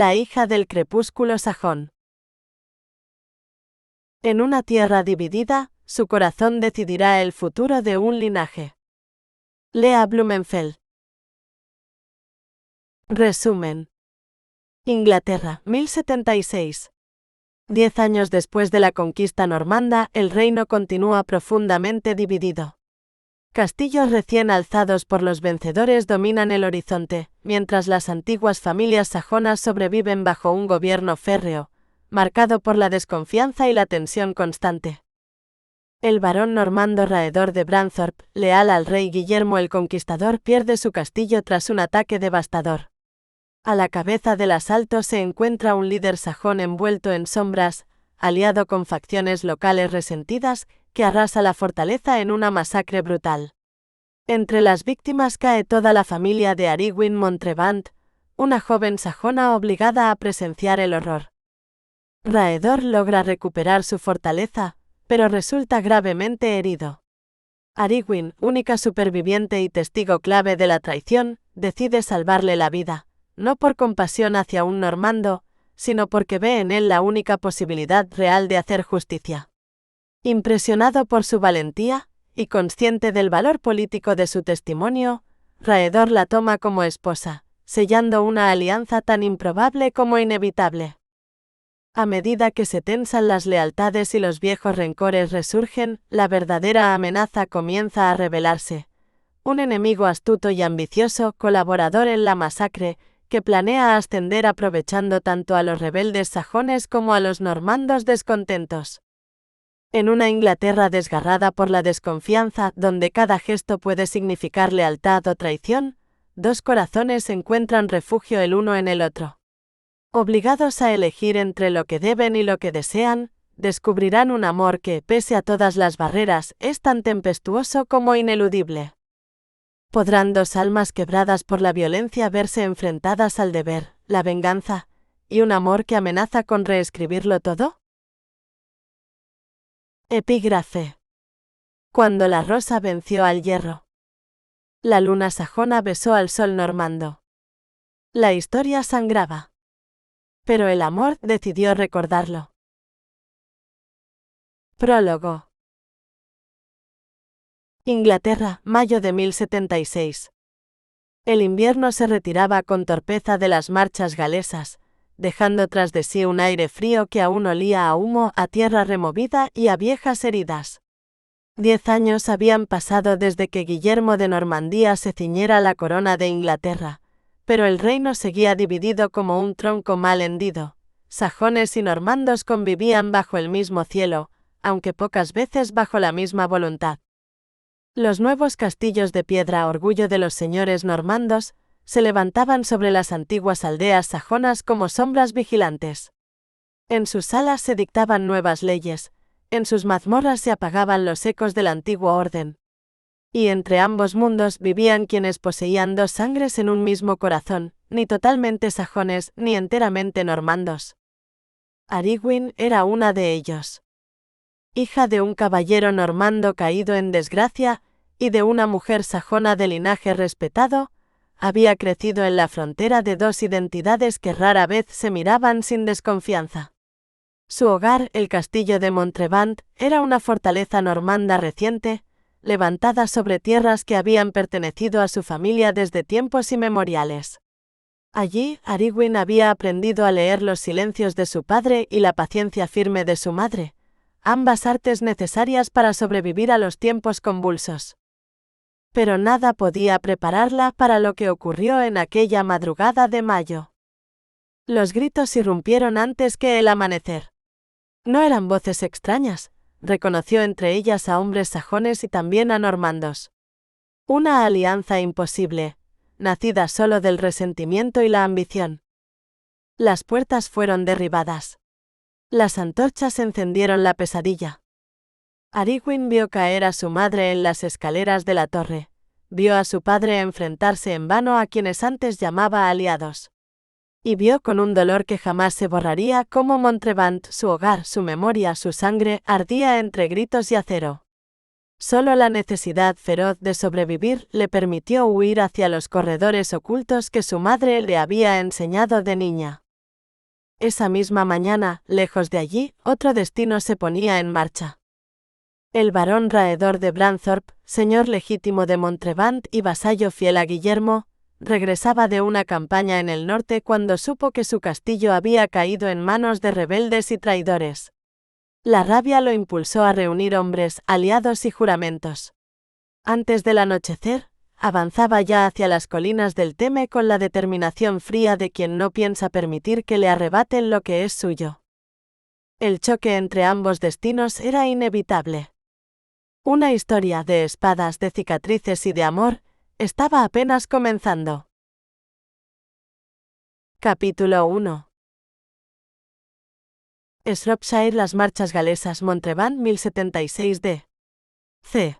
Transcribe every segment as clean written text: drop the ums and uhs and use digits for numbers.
La hija del crepúsculo sajón. En una tierra dividida, su corazón decidirá el futuro de un linaje. Lea Blumenfeld. Resumen. Inglaterra, 1076. 10 años después de la conquista normanda, el reino continúa profundamente dividido. Castillos recién alzados por los vencedores dominan el horizonte, mientras las antiguas familias sajonas sobreviven bajo un gobierno férreo, marcado por la desconfianza y la tensión constante. El barón normando Raedor de Branthorpe, leal al rey Guillermo el Conquistador, pierde su castillo tras un ataque devastador. A la cabeza del asalto se encuentra un líder sajón envuelto en sombras, aliado con facciones locales resentidas, que arrasa la fortaleza en una masacre brutal. Entre las víctimas cae toda la familia de Arygwin Montrevant, una joven sajona obligada a presenciar el horror. Raedor logra recuperar su fortaleza, pero resulta gravemente herido. Arygwin, única superviviente y testigo clave de la traición, decide salvarle la vida, no por compasión hacia un normando, sino porque ve en él la única posibilidad real de hacer justicia. Impresionado por su valentía, y consciente del valor político de su testimonio, Raedor la toma como esposa, sellando una alianza tan improbable como inevitable. A medida que se tensan las lealtades y los viejos rencores resurgen, la verdadera amenaza comienza a revelarse. Un enemigo astuto y ambicioso, colaborador en la masacre, que planea ascender aprovechando tanto a los rebeldes sajones como a los normandos descontentos. En una Inglaterra desgarrada por la desconfianza, donde cada gesto puede significar lealtad o traición, dos corazones encuentran refugio el uno en el otro. Obligados a elegir entre lo que deben y lo que desean, descubrirán un amor que, pese a todas las barreras, es tan tempestuoso como ineludible. ¿Podrán dos almas quebradas por la violencia verse enfrentadas al deber, la venganza, y un amor que amenaza con reescribirlo todo? Epígrafe. Cuando la rosa venció al hierro. La luna sajona besó al sol normando. La historia sangraba. Pero el amor decidió recordarlo. Prólogo. Inglaterra, mayo de 1076. El invierno se retiraba con torpeza de las marchas galesas, dejando tras de sí un aire frío que aún olía a humo, a tierra removida y a viejas heridas. 10 años habían pasado desde que Guillermo de Normandía se ciñera la corona de Inglaterra, pero el reino seguía dividido como un tronco mal hendido. Sajones y normandos convivían bajo el mismo cielo, aunque pocas veces bajo la misma voluntad. Los nuevos castillos de piedra, orgullo de los señores normandos, se levantaban sobre las antiguas aldeas sajonas como sombras vigilantes. En sus salas se dictaban nuevas leyes, en sus mazmorras se apagaban los ecos del antiguo orden. Y entre ambos mundos vivían quienes poseían dos sangres en un mismo corazón, ni totalmente sajones ni enteramente normandos. Arygwin era una de ellos. Hija de un caballero normando caído en desgracia, y de una mujer sajona de linaje respetado, había crecido en la frontera de dos identidades que rara vez se miraban sin desconfianza. Su hogar, el castillo de Montrevant, era una fortaleza normanda reciente, levantada sobre tierras que habían pertenecido a su familia desde tiempos inmemoriales. Allí, Arygwin había aprendido a leer los silencios de su padre y la paciencia firme de su madre, ambas artes necesarias para sobrevivir a los tiempos convulsos. Pero nada podía prepararla para lo que ocurrió en aquella madrugada de mayo. Los gritos irrumpieron antes que el amanecer. No eran voces extrañas, reconoció entre ellas a hombres sajones y también a normandos. Una alianza imposible, nacida solo del resentimiento y la ambición. Las puertas fueron derribadas. Las antorchas encendieron la pesadilla. Arygwin vio caer a su madre en las escaleras de la torre, vio a su padre enfrentarse en vano a quienes antes llamaba aliados. Y vio con un dolor que jamás se borraría cómo Montrevant, su hogar, su memoria, su sangre, ardía entre gritos y acero. Solo la necesidad feroz de sobrevivir le permitió huir hacia los corredores ocultos que su madre le había enseñado de niña. Esa misma mañana, lejos de allí, otro destino se ponía en marcha. El barón Raedor de Branthorpe, señor legítimo de Montrevant y vasallo fiel a Guillermo, regresaba de una campaña en el norte cuando supo que su castillo había caído en manos de rebeldes y traidores. La rabia lo impulsó a reunir hombres, aliados y juramentos. Antes del anochecer, avanzaba ya hacia las colinas del Teme con la determinación fría de quien no piensa permitir que le arrebaten lo que es suyo. El choque entre ambos destinos era inevitable. Una historia de espadas, de cicatrices y de amor estaba apenas comenzando. Capítulo 1. Shropshire, las marchas galesas, Montrevant 1076 d. C.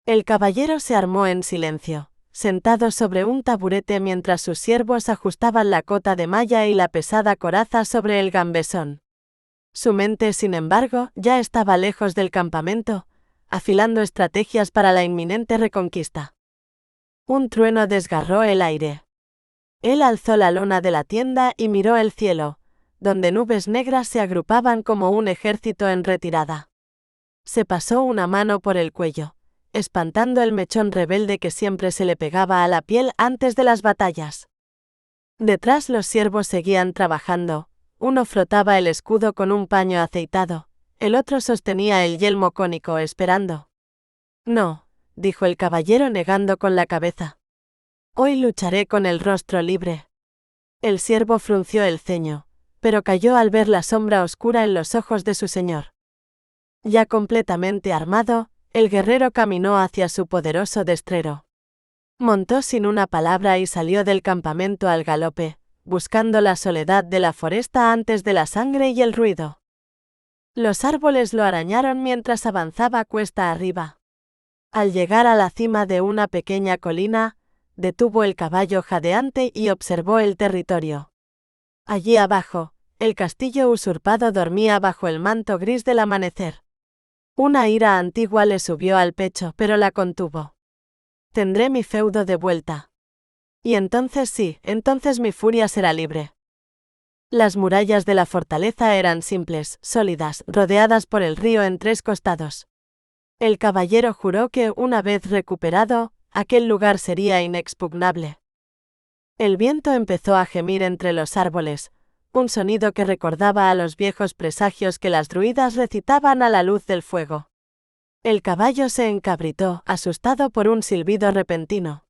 El caballero se armó en silencio, sentado sobre un taburete mientras sus siervos ajustaban la cota de malla y la pesada coraza sobre el gambesón. Su mente, sin embargo, ya estaba lejos del campamento, afilando estrategias para la inminente reconquista. Un trueno desgarró el aire. Él alzó la lona de la tienda y miró el cielo, donde nubes negras se agrupaban como un ejército en retirada. Se pasó una mano por el cuello, espantando el mechón rebelde que siempre se le pegaba a la piel antes de las batallas. Detrás los siervos seguían trabajando, uno frotaba el escudo con un paño aceitado, el otro sostenía el yelmo cónico esperando. No, dijo el caballero negando con la cabeza. Hoy lucharé con el rostro libre. El siervo frunció el ceño, pero cayó al ver la sombra oscura en los ojos de su señor. Ya completamente armado, el guerrero caminó hacia su poderoso destrero. Montó sin una palabra y salió del campamento al galope, buscando la soledad de la foresta antes de la sangre y el ruido. Los árboles lo arañaron mientras avanzaba cuesta arriba. Al llegar a la cima de una pequeña colina, detuvo el caballo jadeante y observó el territorio. Allí abajo, el castillo usurpado dormía bajo el manto gris del amanecer. Una ira antigua le subió al pecho, pero la contuvo. Tendré mi feudo de vuelta. Y entonces sí, entonces mi furia será libre. Las murallas de la fortaleza eran simples, sólidas, rodeadas por el río en tres costados. El caballero juró que, una vez recuperado, aquel lugar sería inexpugnable. El viento empezó a gemir entre los árboles, un sonido que recordaba a los viejos presagios que las druidas recitaban a la luz del fuego. El caballo se encabritó, asustado por un silbido repentino.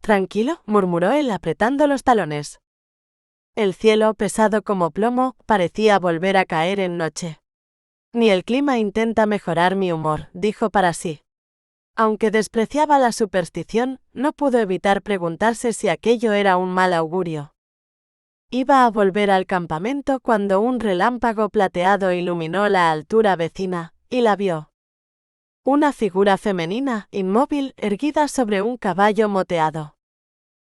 «Tranquilo», murmuró él apretando los talones. El cielo, pesado como plomo, parecía volver a caer en noche. Ni el clima intenta mejorar mi humor, dijo para sí. Aunque despreciaba la superstición, no pudo evitar preguntarse si aquello era un mal augurio. Iba a volver al campamento cuando un relámpago plateado iluminó la altura vecina, y la vio. Una figura femenina, inmóvil, erguida sobre un caballo moteado.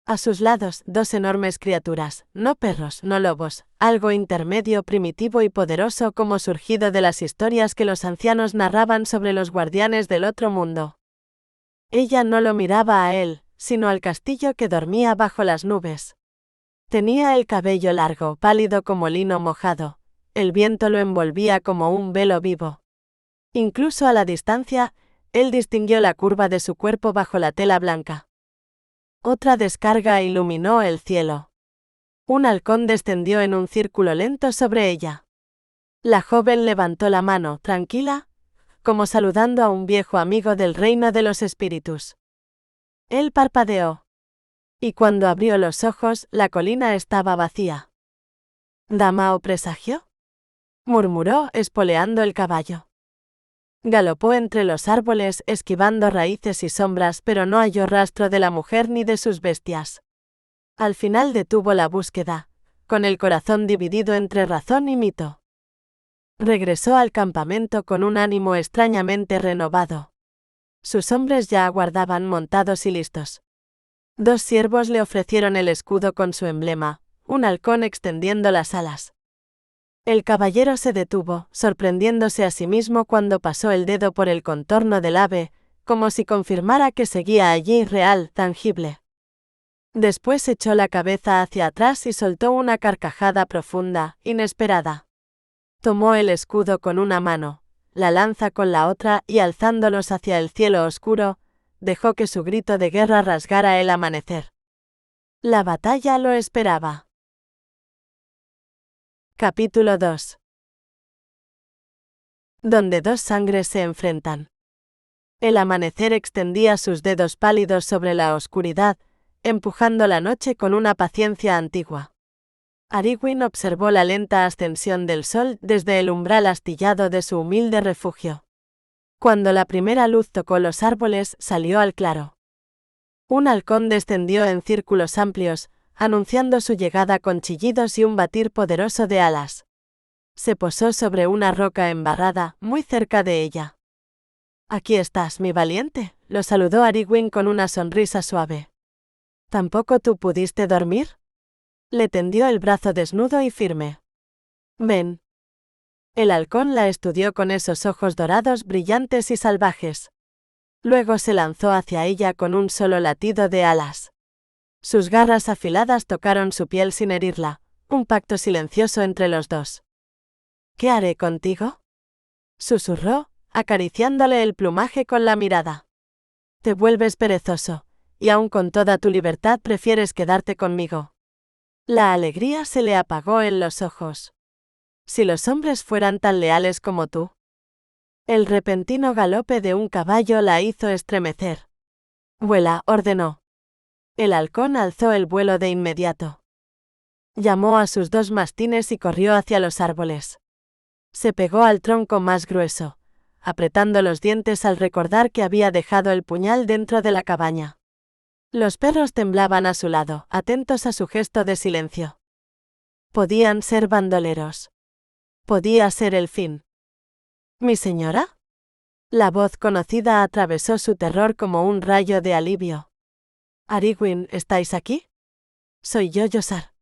A sus lados, dos enormes criaturas, no perros, no lobos, algo intermedio, primitivo y poderoso como surgido de las historias que los ancianos narraban sobre los guardianes del otro mundo. Ella no lo miraba a él, sino al castillo que dormía bajo las nubes. Tenía el cabello largo, pálido como lino mojado, el viento lo envolvía como un velo vivo. Incluso a la distancia, él distinguió la curva de su cuerpo bajo la tela blanca. Otra descarga iluminó el cielo. Un halcón descendió en un círculo lento sobre ella. La joven levantó la mano, tranquila, como saludando a un viejo amigo del reino de los espíritus. Él parpadeó. Y cuando abrió los ojos, la colina estaba vacía. ¿Dama o presagio?, murmuró, espoleando el caballo. Galopó entre los árboles, esquivando raíces y sombras, pero no halló rastro de la mujer ni de sus bestias. Al final detuvo la búsqueda, con el corazón dividido entre razón y mito. Regresó al campamento con un ánimo extrañamente renovado. Sus hombres ya aguardaban montados y listos. 2 siervos le ofrecieron el escudo con su emblema, un halcón extendiendo las alas. El caballero se detuvo, sorprendiéndose a sí mismo cuando pasó el dedo por el contorno del ave, como si confirmara que seguía allí real, tangible. Después echó la cabeza hacia atrás y soltó una carcajada profunda, inesperada. Tomó el escudo con una mano, la lanza con la otra y alzándolos hacia el cielo oscuro, dejó que su grito de guerra rasgara el amanecer. La batalla lo esperaba. Capítulo 2. Donde 2 sangres se enfrentan. El amanecer extendía sus dedos pálidos sobre la oscuridad, empujando la noche con una paciencia antigua. Ariguin observó la lenta ascensión del sol desde el umbral astillado de su humilde refugio. Cuando la primera luz tocó los árboles, salió al claro. Un halcón descendió en círculos amplios, anunciando su llegada con chillidos y un batir poderoso de alas. Se posó sobre una roca embarrada, muy cerca de ella. «Aquí estás, mi valiente», lo saludó Ariguin con una sonrisa suave. «¿Tampoco tú pudiste dormir?» Le tendió el brazo desnudo y firme. «Ven». El halcón la estudió con esos ojos dorados brillantes y salvajes. Luego se lanzó hacia ella con un solo latido de alas. Sus garras afiladas tocaron su piel sin herirla, un pacto silencioso entre los dos. «¿Qué haré contigo?», susurró, acariciándole el plumaje con la mirada. «Te vuelves perezoso, y aun con toda tu libertad prefieres quedarte conmigo». La alegría se le apagó en los ojos. «Si los hombres fueran tan leales como tú». El repentino galope de un caballo la hizo estremecer. «Vuela», ordenó. El halcón alzó el vuelo de inmediato. Llamó a sus 2 mastines y corrió hacia los árboles. Se pegó al tronco más grueso, apretando los dientes al recordar que había dejado el puñal dentro de la cabaña. Los perros temblaban a su lado, atentos a su gesto de silencio. Podían ser bandoleros. Podía ser el fin. «¿Mi señora?». La voz conocida atravesó su terror como un rayo de alivio. «Ariguin, ¿estáis aquí?». «Soy yo, Yossar».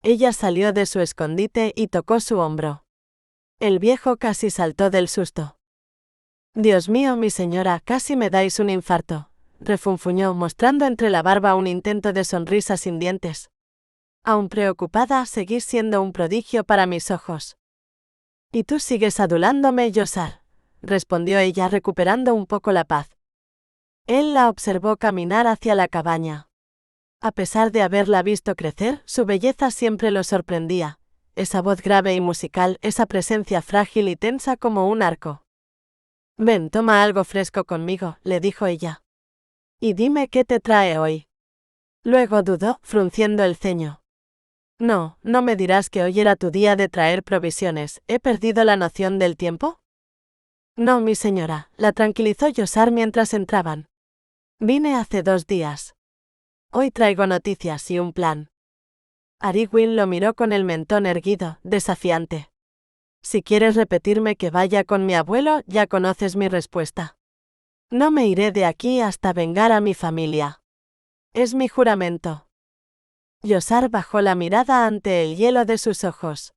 Ella salió de su escondite y tocó su hombro. El viejo casi saltó del susto. «Dios mío, mi señora, casi me dais un infarto», refunfuñó mostrando entre la barba un intento de sonrisa sin dientes. «Aún preocupada, seguís siendo un prodigio para mis ojos». «Y tú sigues adulándome, Yossar», respondió ella recuperando un poco la paz. Él la observó caminar hacia la cabaña. A pesar de haberla visto crecer, su belleza siempre lo sorprendía. Esa voz grave y musical, esa presencia frágil y tensa como un arco. «Ven, toma algo fresco conmigo», le dijo ella. «Y dime qué te trae hoy». Luego dudó, frunciendo el ceño. «No, no me dirás que hoy era tu día de traer provisiones. ¿He perdido la noción del tiempo?». «No, mi señora», la tranquilizó Yossar mientras entraban. «Vine hace 2 días. Hoy traigo noticias y un plan». Ariguin lo miró con el mentón erguido, desafiante. «Si quieres repetirme que vaya con mi abuelo, ya conoces mi respuesta. No me iré de aquí hasta vengar a mi familia. Es mi juramento». Yossar bajó la mirada ante el hielo de sus ojos.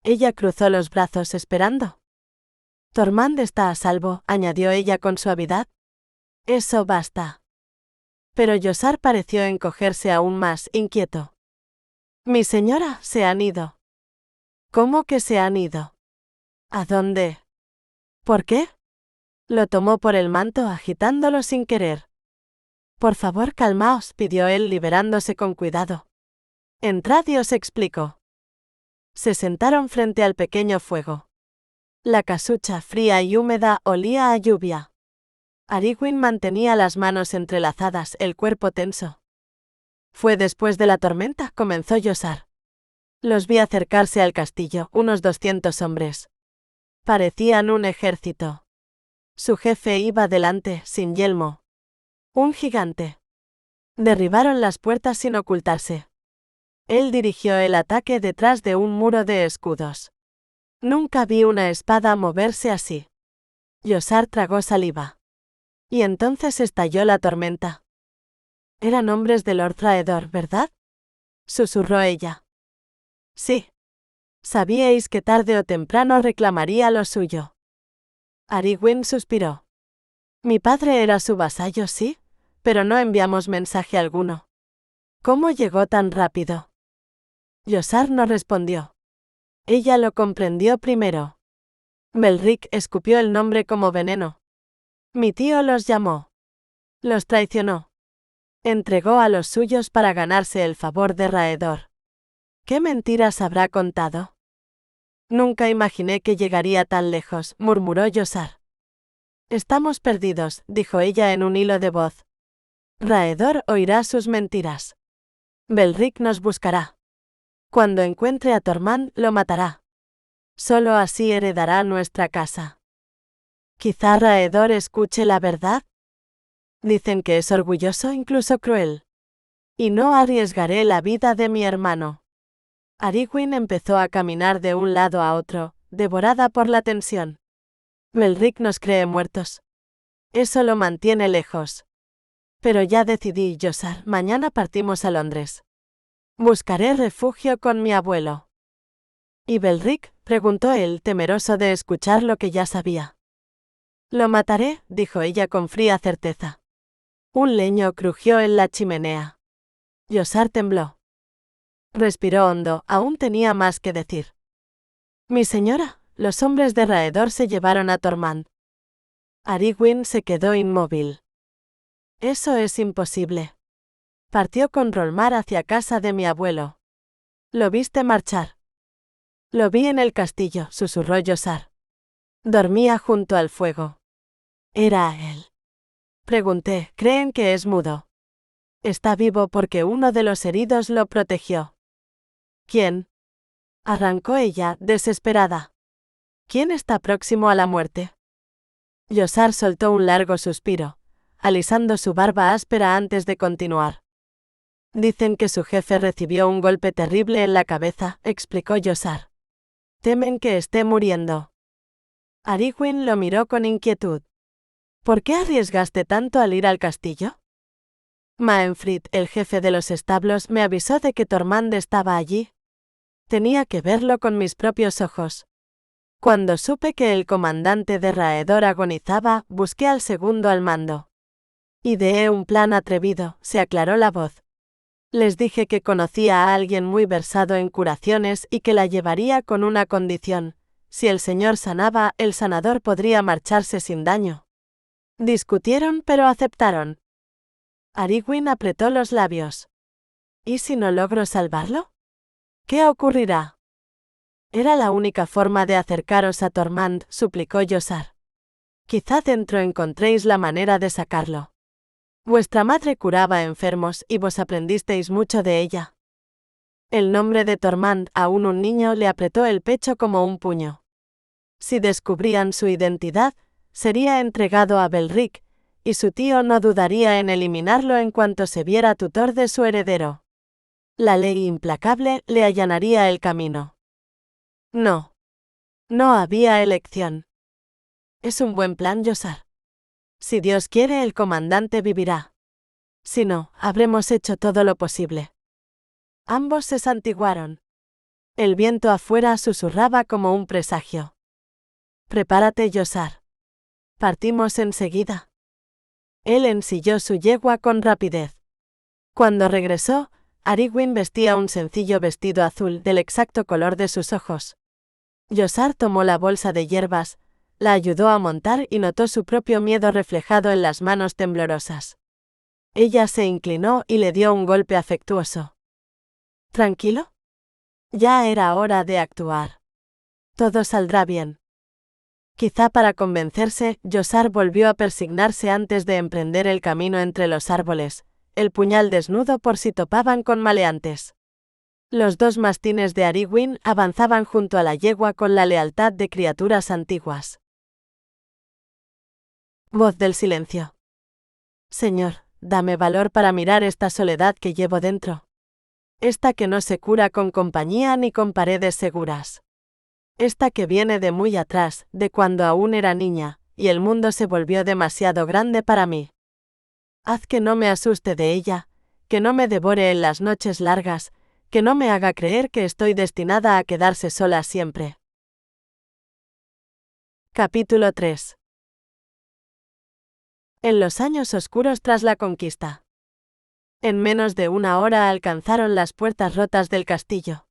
Ella cruzó los brazos esperando. «Tormand está a salvo», añadió ella con suavidad. «Eso basta». Pero Yossar pareció encogerse aún más, inquieto. «Mi señora, se han ido». «¿Cómo que se han ido? ¿A dónde? ¿Por qué?». Lo tomó por el manto agitándolo sin querer. «Por favor, calmaos», pidió él liberándose con cuidado. «Entrad y os explico». Se sentaron frente al pequeño fuego. La casucha fría y húmeda olía a lluvia. Ariguin mantenía las manos entrelazadas, el cuerpo tenso. «Fue después de la tormenta», comenzó Yossar. «Los vi acercarse al castillo, unos 200 hombres. Parecían un ejército. Su jefe iba delante, sin yelmo. Un gigante. Derribaron las puertas sin ocultarse. Él dirigió el ataque detrás de un muro de escudos. Nunca vi una espada moverse así». Yossar tragó saliva. Y entonces estalló la tormenta. Eran hombres del Lord Raedor, ¿verdad? Susurró ella. Sí. Sabíais que tarde o temprano reclamaría lo suyo. Arwen suspiró. Mi padre era su vasallo, sí, pero no enviamos mensaje alguno. ¿Cómo llegó tan rápido? Yossar no respondió. Ella lo comprendió primero. Belric escupió el nombre como veneno. Mi tío los llamó. Los traicionó. Entregó a los suyos para ganarse el favor de Raedor. ¿Qué mentiras habrá contado? Nunca imaginé que llegaría tan lejos, murmuró Yossar. Estamos perdidos, dijo ella en un hilo de voz. Raedor oirá sus mentiras. Belric nos buscará. Cuando encuentre a Tormund, lo matará. Solo así heredará nuestra casa. Quizá Raedor escuche la verdad. Dicen que es orgulloso, incluso cruel. Y no arriesgaré la vida de mi hermano. Arwen empezó a caminar de un lado a otro, devorada por la tensión. Belric nos cree muertos. Eso lo mantiene lejos. Pero ya decidí, Yossar, mañana partimos a Londres. Buscaré refugio con mi abuelo. ¿Y Belric?, preguntó él, temeroso de escuchar lo que ya sabía. Lo mataré, dijo ella con fría certeza. Un leño crujió en la chimenea. Yossar tembló. Respiró hondo, aún tenía más que decir. Mi señora, los hombres de Raedor se llevaron a Tormund. Arwen se quedó inmóvil. Eso es imposible. Partió con Rolmar hacia casa de mi abuelo. ¿Lo viste marchar? Lo vi en el castillo, susurró Yossar. Dormía junto al fuego. ¿Era él? Pregunté, ¿creen que es mudo? Está vivo porque uno de los heridos lo protegió. ¿Quién? Arrancó ella, desesperada. ¿Quién está próximo a la muerte? Yossar soltó un largo suspiro, alisando su barba áspera antes de continuar. Dicen que su jefe recibió un golpe terrible en la cabeza, explicó Yossar. Temen que esté muriendo. Arwen lo miró con inquietud. ¿Por qué arriesgaste tanto al ir al castillo? Maenfrid, el jefe de los establos, me avisó de que Tormund estaba allí. Tenía que verlo con mis propios ojos. Cuando supe que el comandante de Raedor agonizaba, busqué al segundo al mando. Ideé un plan atrevido, se aclaró la voz. Les dije que conocía a alguien muy versado en curaciones y que la llevaría con una condición. Si el señor sanaba, el sanador podría marcharse sin daño. Discutieron, pero aceptaron. Arwen apretó los labios. ¿Y si no logro salvarlo? ¿Qué ocurrirá? Era la única forma de acercaros a Tormund, suplicó Yossar. Quizá dentro encontréis la manera de sacarlo. Vuestra madre curaba enfermos y vos aprendisteis mucho de ella. El nombre de Tormund, aún un niño, le apretó el pecho como un puño. Si descubrían su identidad, sería entregado a Belric, y su tío no dudaría en eliminarlo en cuanto se viera tutor de su heredero. La ley implacable le allanaría el camino. No. No había elección. Es un buen plan, Yossar. Si Dios quiere, el comandante vivirá. Si no, habremos hecho todo lo posible. Ambos se santiguaron. El viento afuera susurraba como un presagio. Prepárate, Yossar. Partimos enseguida. Él ensilló su yegua con rapidez. Cuando regresó, Arwen vestía un sencillo vestido azul del exacto color de sus ojos. Yossar tomó la bolsa de hierbas, la ayudó a montar y notó su propio miedo reflejado en las manos temblorosas. Ella se inclinó y le dio un golpe afectuoso. ¿Tranquilo? Ya era hora de actuar. Todo saldrá bien. Quizá para convencerse, Yossar volvió a persignarse antes de emprender el camino entre los árboles, el puñal desnudo por si topaban con maleantes. Los dos mastines de Arwen avanzaban junto a la yegua con la lealtad de criaturas antiguas. Voz del silencio. Señor, dame valor para mirar esta soledad que llevo dentro. Esta que no se cura con compañía ni con paredes seguras. Esta que viene de muy atrás, de cuando aún era niña, y el mundo se volvió demasiado grande para mí. Haz que no me asuste de ella, que no me devore en las noches largas, que no me haga creer que estoy destinada a quedarse sola siempre. Capítulo 3. En los años oscuros tras la conquista. En menos de una hora alcanzaron las puertas rotas del castillo.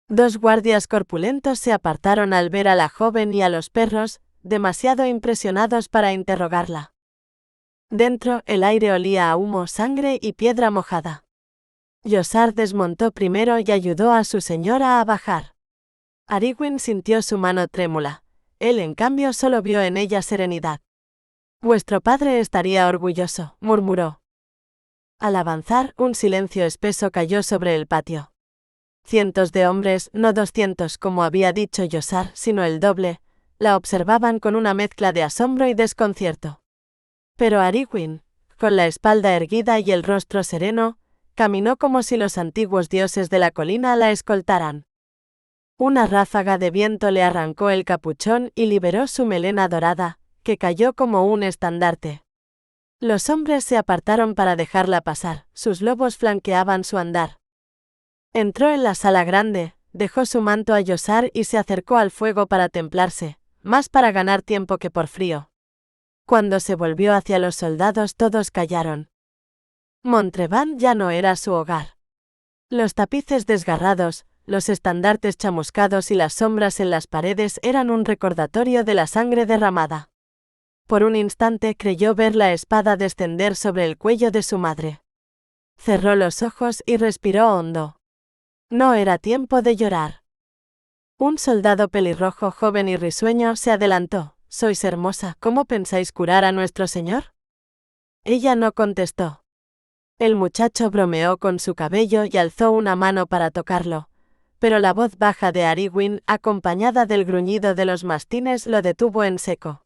2 guardias corpulentos se apartaron al ver a la joven y a los perros, demasiado impresionados para interrogarla. Dentro, el aire olía a humo, sangre y piedra mojada. Yossar desmontó primero y ayudó a su señora a bajar. Ariguin sintió su mano trémula. Él, en cambio, solo vio en ella serenidad. «Vuestro padre estaría orgulloso», murmuró. Al avanzar, un silencio espeso cayó sobre el patio. Cientos de hombres, no 200 como había dicho Yossar, sino el doble, la observaban con una mezcla de asombro y desconcierto. Pero Ariguin, con la espalda erguida y el rostro sereno, caminó como si los antiguos dioses de la colina la escoltaran. Una ráfaga de viento le arrancó el capuchón y liberó su melena dorada, que cayó como un estandarte. Los hombres se apartaron para dejarla pasar, sus lobos flanqueaban su andar. Entró en la sala grande, dejó su manto a Yossar y se acercó al fuego para templarse, más para ganar tiempo que por frío. Cuando se volvió hacia los soldados todos callaron. Montreván ya no era su hogar. Los tapices desgarrados, los estandartes chamuscados y las sombras en las paredes eran un recordatorio de la sangre derramada. Por un instante creyó ver la espada descender sobre el cuello de su madre. Cerró los ojos y respiró hondo. No era tiempo de llorar. Un soldado pelirrojo joven y risueño se adelantó. «Sois hermosa, ¿cómo pensáis curar a nuestro señor?» Ella no contestó. El muchacho bromeó con su cabello y alzó una mano para tocarlo, pero la voz baja de Ariguin, acompañada del gruñido de los mastines, lo detuvo en seco.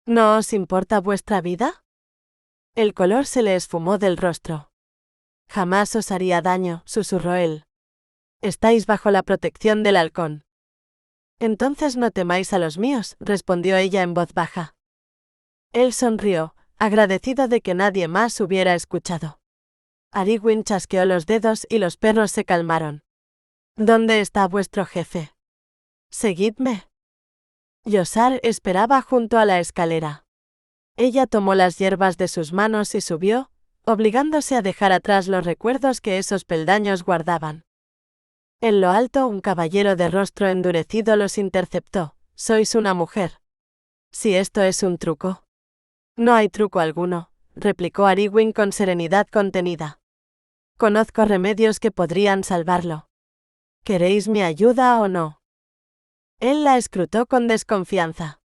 «¿No os importa vuestra vida?» El color se le esfumó del rostro. «Jamás os haría daño», susurró él. «Estáis bajo la protección del halcón». «Entonces no temáis a los míos», respondió ella en voz baja. Él sonrió, agradecido de que nadie más hubiera escuchado. Ariguin chasqueó los dedos y los perros se calmaron. «¿Dónde está vuestro jefe?» «Seguidme». Yossar esperaba junto a la escalera. Ella tomó las hierbas de sus manos y subió, obligándose a dejar atrás los recuerdos que esos peldaños guardaban. En lo alto un caballero de rostro endurecido los interceptó. «Sois una mujer». «Si esto es un truco». «No hay truco alguno», replicó Ariguin con serenidad contenida. «Conozco remedios que podrían salvarlo. ¿Queréis mi ayuda o no?» Él la escrutó con desconfianza.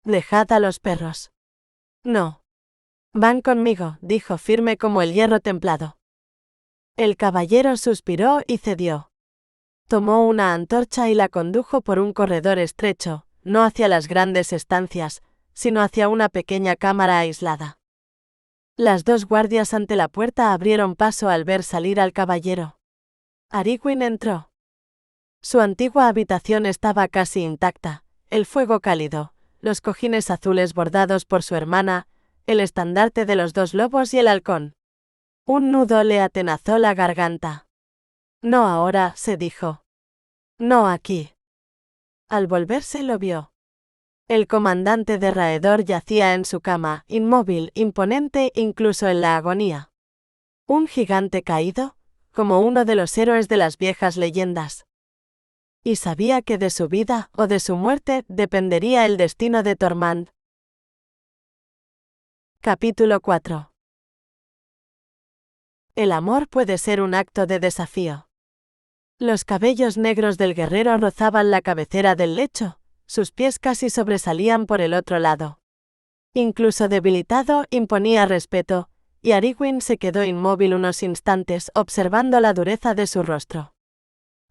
«Dejad a los perros». «No». «Van conmigo», dijo firme como el hierro templado. El caballero suspiró y cedió. Tomó una antorcha y la condujo por un corredor estrecho, no hacia las grandes estancias, sino hacia una pequeña cámara aislada. Las 2 guardias ante la puerta abrieron paso al ver salir al caballero. Ariguin entró. Su antigua habitación estaba casi intacta, el fuego cálido, los cojines azules bordados por su hermana, el estandarte de los 2 lobos y el halcón. Un nudo le atenazó la garganta. «No ahora», se dijo. «No aquí». Al volverse lo vio. El comandante de Raedor yacía en su cama, inmóvil, imponente incluso en la agonía. Un gigante caído, como uno de los héroes de las viejas leyendas. Y sabía que de su vida o de su muerte dependería el destino de Tormund. Capítulo 4. El amor puede ser un acto de desafío. Los cabellos negros del guerrero rozaban la cabecera del lecho, sus pies casi sobresalían por el otro lado. Incluso debilitado, imponía respeto, y Ariguin se quedó inmóvil unos instantes observando la dureza de su rostro.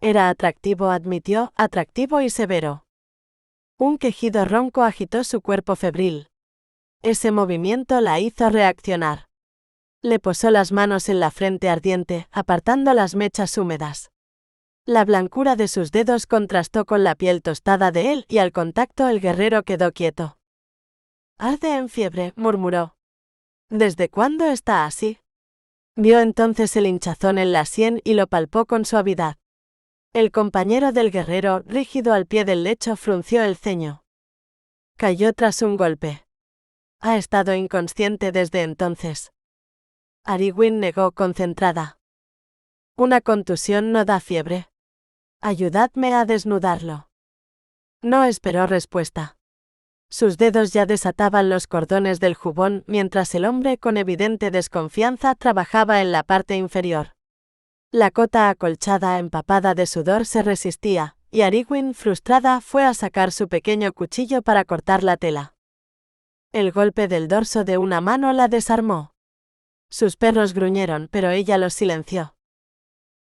Era atractivo, admitió, atractivo y severo. Un quejido ronco agitó su cuerpo febril. Ese movimiento la hizo reaccionar. Le posó las manos en la frente ardiente, apartando las mechas húmedas. La blancura de sus dedos contrastó con la piel tostada de él y al contacto el guerrero quedó quieto. Arde en fiebre, murmuró. ¿Desde cuándo está así? Vio entonces el hinchazón en la sien y lo palpó con suavidad. El compañero del guerrero, rígido al pie del lecho, frunció el ceño. Cayó tras un golpe. Ha estado inconsciente desde entonces. Ariguin negó concentrada. Una contusión no da fiebre. Ayudadme a desnudarlo. No esperó respuesta. Sus dedos ya desataban los cordones del jubón mientras el hombre con evidente desconfianza trabajaba en la parte inferior. La cota acolchada empapada de sudor se resistía, y Ariguin, frustrada, fue a sacar su pequeño cuchillo para cortar la tela. El golpe del dorso de una mano la desarmó. Sus perros gruñeron, pero ella los silenció.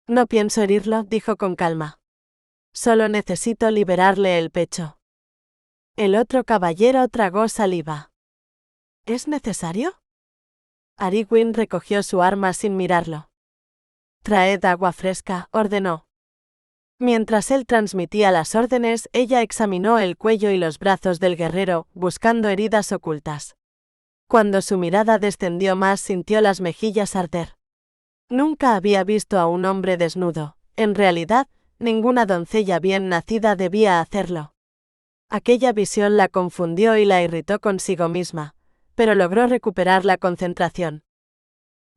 No pienso herirlo, dijo con calma. Solo necesito liberarle el pecho. El otro caballero tragó saliva. ¿Es necesario? Ariguin recogió su arma sin mirarlo. Traed agua fresca, ordenó. Mientras él transmitía las órdenes, ella examinó el cuello y los brazos del guerrero, buscando heridas ocultas. Cuando su mirada descendió más, sintió las mejillas arder. Nunca había visto a un hombre desnudo. En realidad, ninguna doncella bien nacida debía hacerlo. Aquella visión la confundió y la irritó consigo misma, pero logró recuperar la concentración.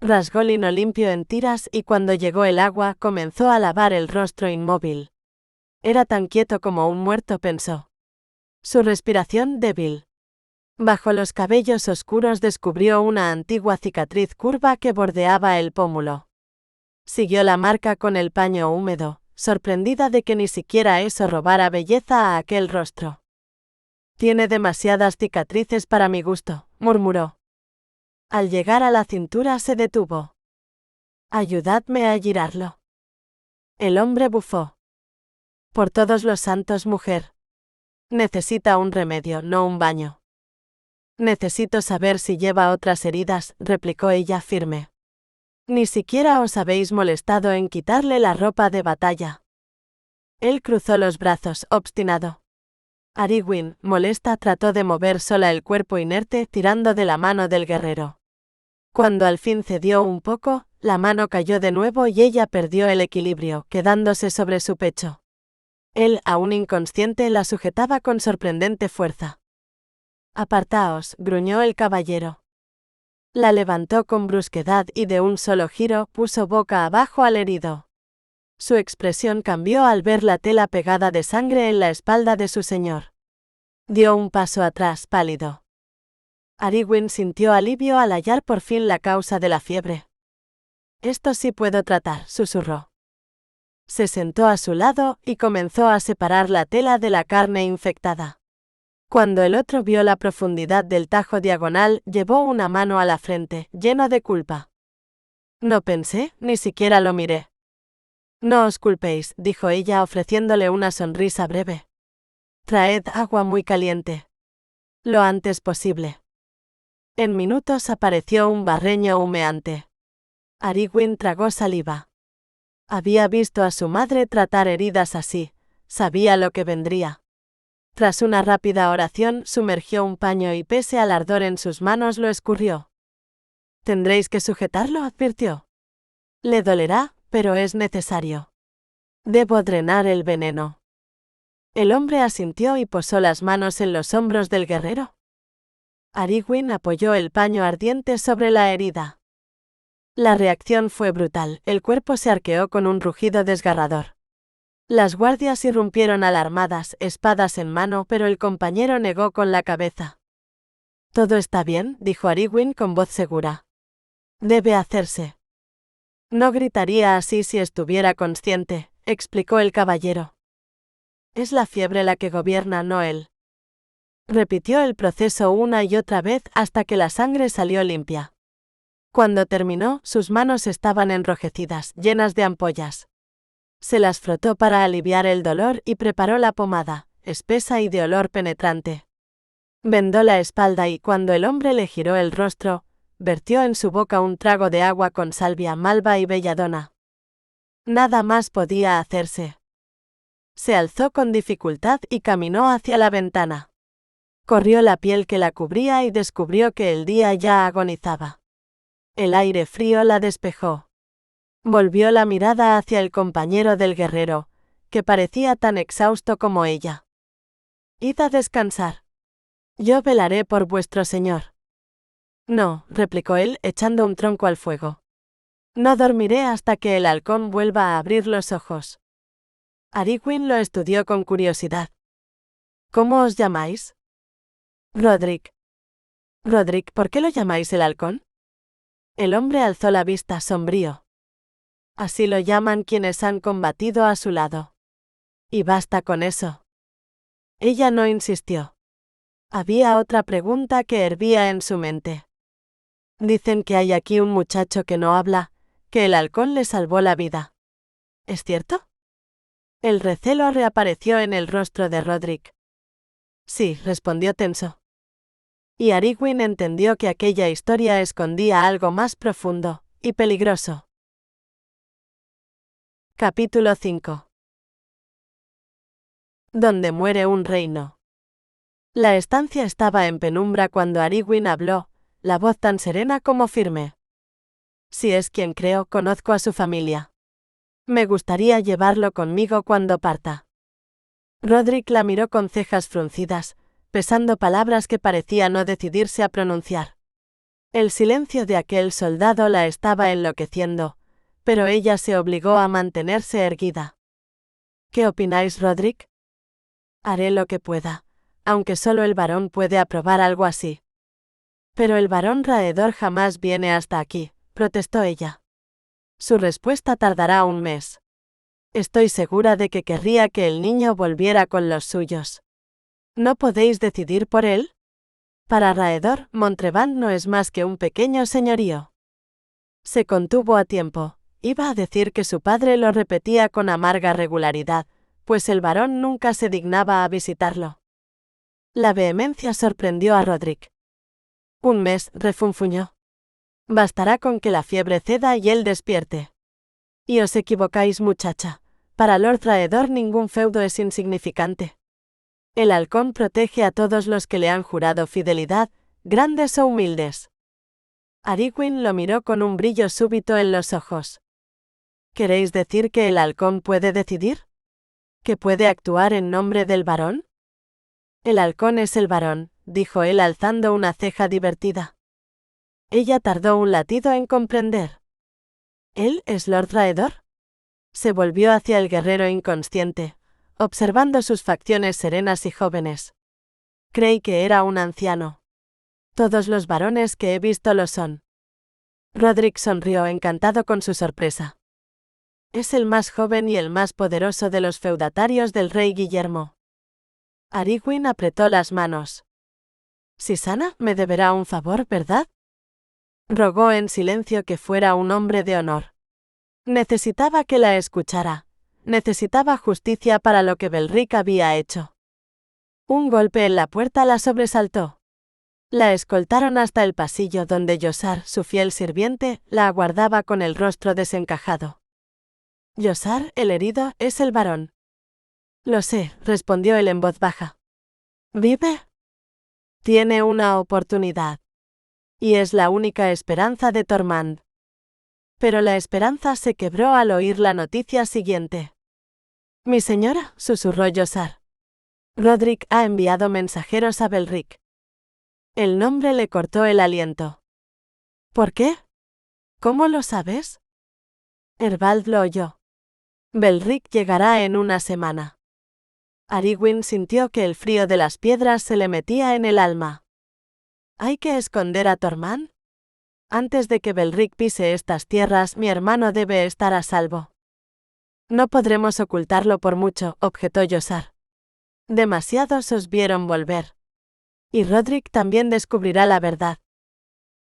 Rasgó lino limpio en tiras y cuando llegó el agua comenzó a lavar el rostro inmóvil. Era tan quieto como un muerto, pensó. Su respiración débil. Bajo los cabellos oscuros descubrió una antigua cicatriz curva que bordeaba el pómulo. Siguió la marca con el paño húmedo, sorprendida de que ni siquiera eso robara belleza a aquel rostro. Tiene demasiadas cicatrices para mi gusto, murmuró. Al llegar a la cintura se detuvo. Ayudadme a girarlo. El hombre bufó. Por todos los santos, mujer. Necesita un remedio, no un baño. Necesito saber si lleva otras heridas, replicó ella firme. Ni siquiera os habéis molestado en quitarle la ropa de batalla. Él cruzó los brazos, obstinado. Ariguin, molesta, trató de mover sola el cuerpo inerte, tirando de la mano del guerrero. Cuando al fin cedió un poco, la mano cayó de nuevo y ella perdió el equilibrio, quedándose sobre su pecho. Él, aún inconsciente, la sujetaba con sorprendente fuerza. Apartaos, gruñó el caballero. La levantó con brusquedad y de un solo giro puso boca abajo al herido. Su expresión cambió al ver la tela pegada de sangre en la espalda de su señor. Dio un paso atrás, pálido. Ariguin sintió alivio al hallar por fin la causa de la fiebre. Esto sí puedo tratar, susurró. Se sentó a su lado y comenzó a separar la tela de la carne infectada. Cuando el otro vio la profundidad del tajo diagonal, llevó una mano a la frente, lleno de culpa. No pensé, ni siquiera lo miré. No os culpéis, dijo ella ofreciéndole una sonrisa breve. Traed agua muy caliente. Lo antes posible. En minutos apareció un barreño humeante. Ariguin tragó saliva. Había visto a su madre tratar heridas así, sabía lo que vendría. Tras una rápida oración, sumergió un paño y pese al ardor en sus manos lo escurrió. Tendréis que sujetarlo, advirtió. Le dolerá, pero es necesario. Debo drenar el veneno. El hombre asintió y posó las manos en los hombros del guerrero. Ariguin apoyó el paño ardiente sobre la herida. La reacción fue brutal, el cuerpo se arqueó con un rugido desgarrador. Las guardias irrumpieron alarmadas, espadas en mano, pero el compañero negó con la cabeza. «Todo está bien», dijo Ariguin con voz segura. «Debe hacerse». «No gritaría así si estuviera consciente», explicó el caballero. «Es la fiebre la que gobierna, no él». Repitió el proceso una y otra vez hasta que la sangre salió limpia. Cuando terminó, sus manos estaban enrojecidas, llenas de ampollas. Se las frotó para aliviar el dolor y preparó la pomada, espesa y de olor penetrante. Vendó la espalda y cuando el hombre le giró el rostro, vertió en su boca un trago de agua con salvia, malva y belladona. Nada más podía hacerse. Se alzó con dificultad y caminó hacia la ventana. Corrió la piel que la cubría y descubrió que el día ya agonizaba. El aire frío la despejó. Volvió la mirada hacia el compañero del guerrero, que parecía tan exhausto como ella. «Id a descansar. Yo velaré por vuestro señor». «No», replicó él, echando un tronco al fuego. «No dormiré hasta que el halcón vuelva a abrir los ojos». Ariguin lo estudió con curiosidad. «¿Cómo os llamáis?» «Rodrik». «Rodrik, ¿por qué lo llamáis el halcón?» El hombre alzó la vista sombrío. «Así lo llaman quienes han combatido a su lado. Y basta con eso». Ella no insistió. Había otra pregunta que hervía en su mente. «Dicen que hay aquí un muchacho que no habla, que el halcón le salvó la vida. ¿Es cierto?» El recelo reapareció en el rostro de Rodrik. «Sí», respondió tenso. Y Ariguin entendió que aquella historia escondía algo más profundo y peligroso. Capítulo 5. Donde muere un reino. La estancia estaba en penumbra cuando Ariguin habló, la voz tan serena como firme. «Si es quien creo, conozco a su familia. Me gustaría llevarlo conmigo cuando parta». Rodrik la miró con cejas fruncidas, pesando palabras que parecía no decidirse a pronunciar. El silencio de aquel soldado la estaba enloqueciendo, pero ella se obligó a mantenerse erguida. «¿Qué opináis, Rodrik?» «Haré lo que pueda, aunque solo el varón puede aprobar algo así». «Pero el varón Raedor jamás viene hasta aquí», protestó ella. «Su respuesta tardará un mes. Estoy segura de que querría que el niño volviera con los suyos. ¿No podéis decidir por él? Para Raedor, Montrevant no es más que un pequeño señorío». Se contuvo a tiempo. Iba a decir que su padre lo repetía con amarga regularidad, pues el varón nunca se dignaba a visitarlo. La vehemencia sorprendió a Rodrik. «Un mes», refunfuñó. «Bastará con que la fiebre ceda y él despierte». «Y os equivocáis, muchacha. Para Lord Raedor ningún feudo es insignificante. El halcón protege a todos los que le han jurado fidelidad, grandes o humildes». Ariguin lo miró con un brillo súbito en los ojos. «¿Queréis decir que el halcón puede decidir? ¿Que puede actuar en nombre del varón?» «El halcón es el varón», dijo él alzando una ceja divertida. Ella tardó un latido en comprender. ¿Él es Lord Raedor? Se volvió hacia el guerrero inconsciente, observando sus facciones serenas y jóvenes. Creí que era un anciano. Todos los varones que he visto lo son. Rodrik sonrió encantado con su sorpresa. Es el más joven y el más poderoso de los feudatarios del rey Guillermo. Ariguin apretó las manos. «Sisana me deberá un favor, ¿verdad?», rogó en silencio que fuera un hombre de honor. Necesitaba que la escuchara. Necesitaba justicia para lo que Belric había hecho. Un golpe en la puerta la sobresaltó. La escoltaron hasta el pasillo donde Yossar, su fiel sirviente, la aguardaba con el rostro desencajado. «Yossar, el herido, es el varón». «Lo sé», respondió él en voz baja. «¿Vive?» «Tiene una oportunidad. Y es la única esperanza de Tormund». Pero la esperanza se quebró al oír la noticia siguiente. «Mi señora», susurró Yossar. «Rodrik ha enviado mensajeros a Belric». El nombre le cortó el aliento. «¿Por qué? ¿Cómo lo sabes?» Erbald lo oyó. «Belric llegará en una semana». Ariguin sintió que el frío de las piedras se le metía en el alma. ¿Hay que esconder a Tormund? Antes de que Belric pise estas tierras, mi hermano debe estar a salvo. «No podremos ocultarlo por mucho», objetó Yossar. «Demasiados os vieron volver. Y Rodrik también descubrirá la verdad».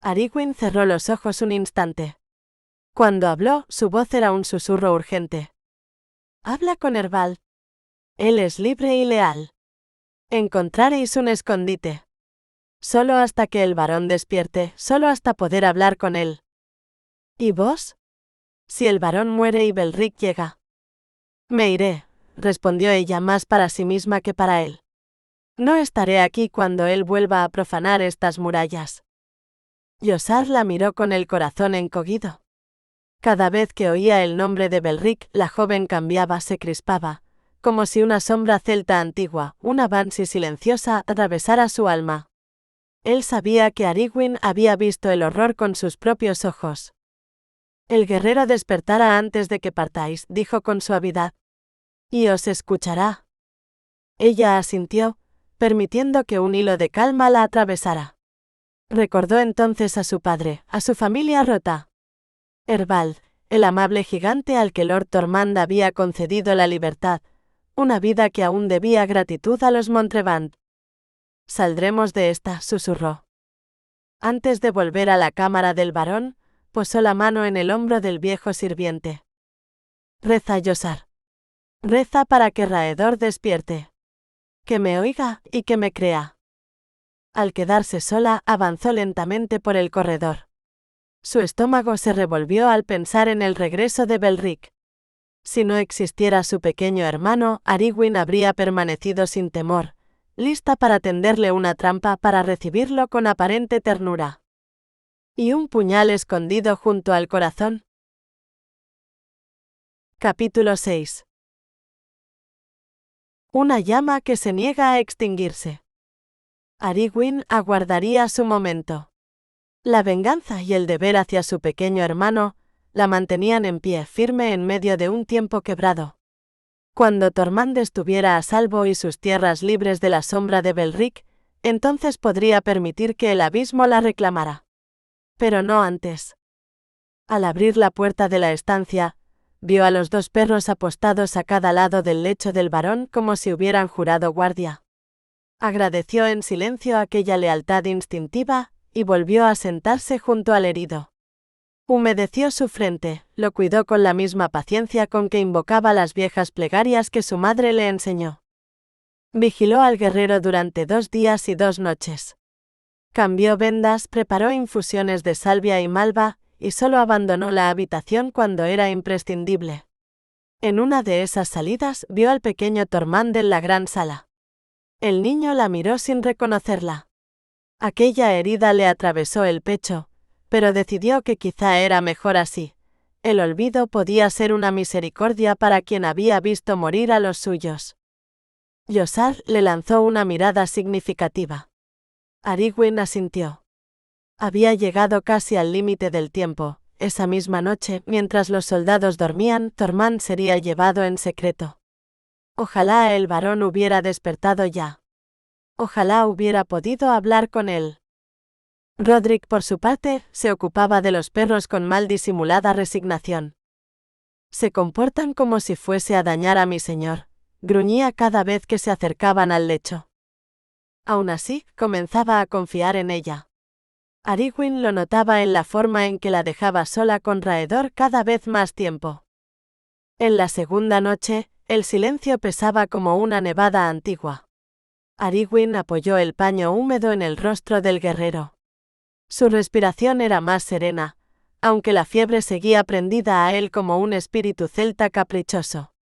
Ariguin cerró los ojos un instante. Cuando habló, su voz era un susurro urgente. «Habla con Erbald. Él es libre y leal. Encontraréis un escondite. Solo hasta que el varón despierte, solo hasta poder hablar con él». «¿Y vos?» «Si el varón muere y Belric llega». «Me iré», respondió ella más para sí misma que para él. No estaré aquí cuando él vuelva a profanar estas murallas. Yosar la miró con el corazón encogido. Cada vez que oía el nombre de Belric, la joven cambiaba, se crispaba, como si una sombra celta antigua, una Banshee silenciosa, atravesara su alma. Él sabía que Ariguin había visto el horror con sus propios ojos. El guerrero despertará antes de que partáis, dijo con suavidad. Y os escuchará. Ella asintió, permitiendo que un hilo de calma la atravesara. Recordó entonces a su padre, a su familia rota. Ervald, el amable gigante al que Lord Tormund había concedido la libertad, una vida que aún debía gratitud a los Montrevant. Saldremos de esta, susurró. Antes de volver a la cámara del varón, posó la mano en el hombro del viejo sirviente. Reza, Yosar. Reza para que Raedor despierte. Que me oiga y que me crea. Al quedarse sola, avanzó lentamente por el corredor. Su estómago se revolvió al pensar en el regreso de Belric. Si no existiera su pequeño hermano, Ariguin habría permanecido sin temor, lista para tenderle una trampa para recibirlo con aparente ternura. ¿Y un puñal escondido junto al corazón? Capítulo 6. Una llama que se niega a extinguirse. Ariguin aguardaría su momento. La venganza y el deber hacia su pequeño hermano la mantenían en pie firme en medio de un tiempo quebrado. Cuando Tormund estuviera a salvo y sus tierras libres de la sombra de Belric, entonces podría permitir que el abismo la reclamara. Pero no antes. Al abrir la puerta de la estancia, vio a los dos perros apostados a cada lado del lecho del varón como si hubieran jurado guardia. Agradeció en silencio aquella lealtad instintiva y volvió a sentarse junto al herido. Humedeció su frente, lo cuidó con la misma paciencia con que invocaba las viejas plegarias que su madre le enseñó. Vigiló al guerrero durante 2 días y 2 noches. Cambió vendas, preparó infusiones de salvia y malva, y solo abandonó la habitación cuando era imprescindible. En una de esas salidas vio al pequeño Tormund en la gran sala. El niño la miró sin reconocerla. Aquella herida le atravesó el pecho, pero decidió que quizá era mejor así. El olvido podía ser una misericordia para quien había visto morir a los suyos. Yosar le lanzó una mirada significativa. Ariguin asintió. Había llegado casi al límite del tiempo. Esa misma noche, mientras los soldados dormían, Tormund sería llevado en secreto. Ojalá el varón hubiera despertado ya. Ojalá hubiera podido hablar con él. Rodrik, por su parte, se ocupaba de los perros con mal disimulada resignación. Se comportan como si fuese a dañar a mi señor, gruñía cada vez que se acercaban al lecho. Aún así, comenzaba a confiar en ella. Ariguin lo notaba en la forma en que la dejaba sola con Raedor cada vez más tiempo. En la segunda noche, el silencio pesaba como una nevada antigua. Ariguin apoyó el paño húmedo en el rostro del guerrero. Su respiración era más serena, aunque la fiebre seguía prendida a él como un espíritu celta caprichoso.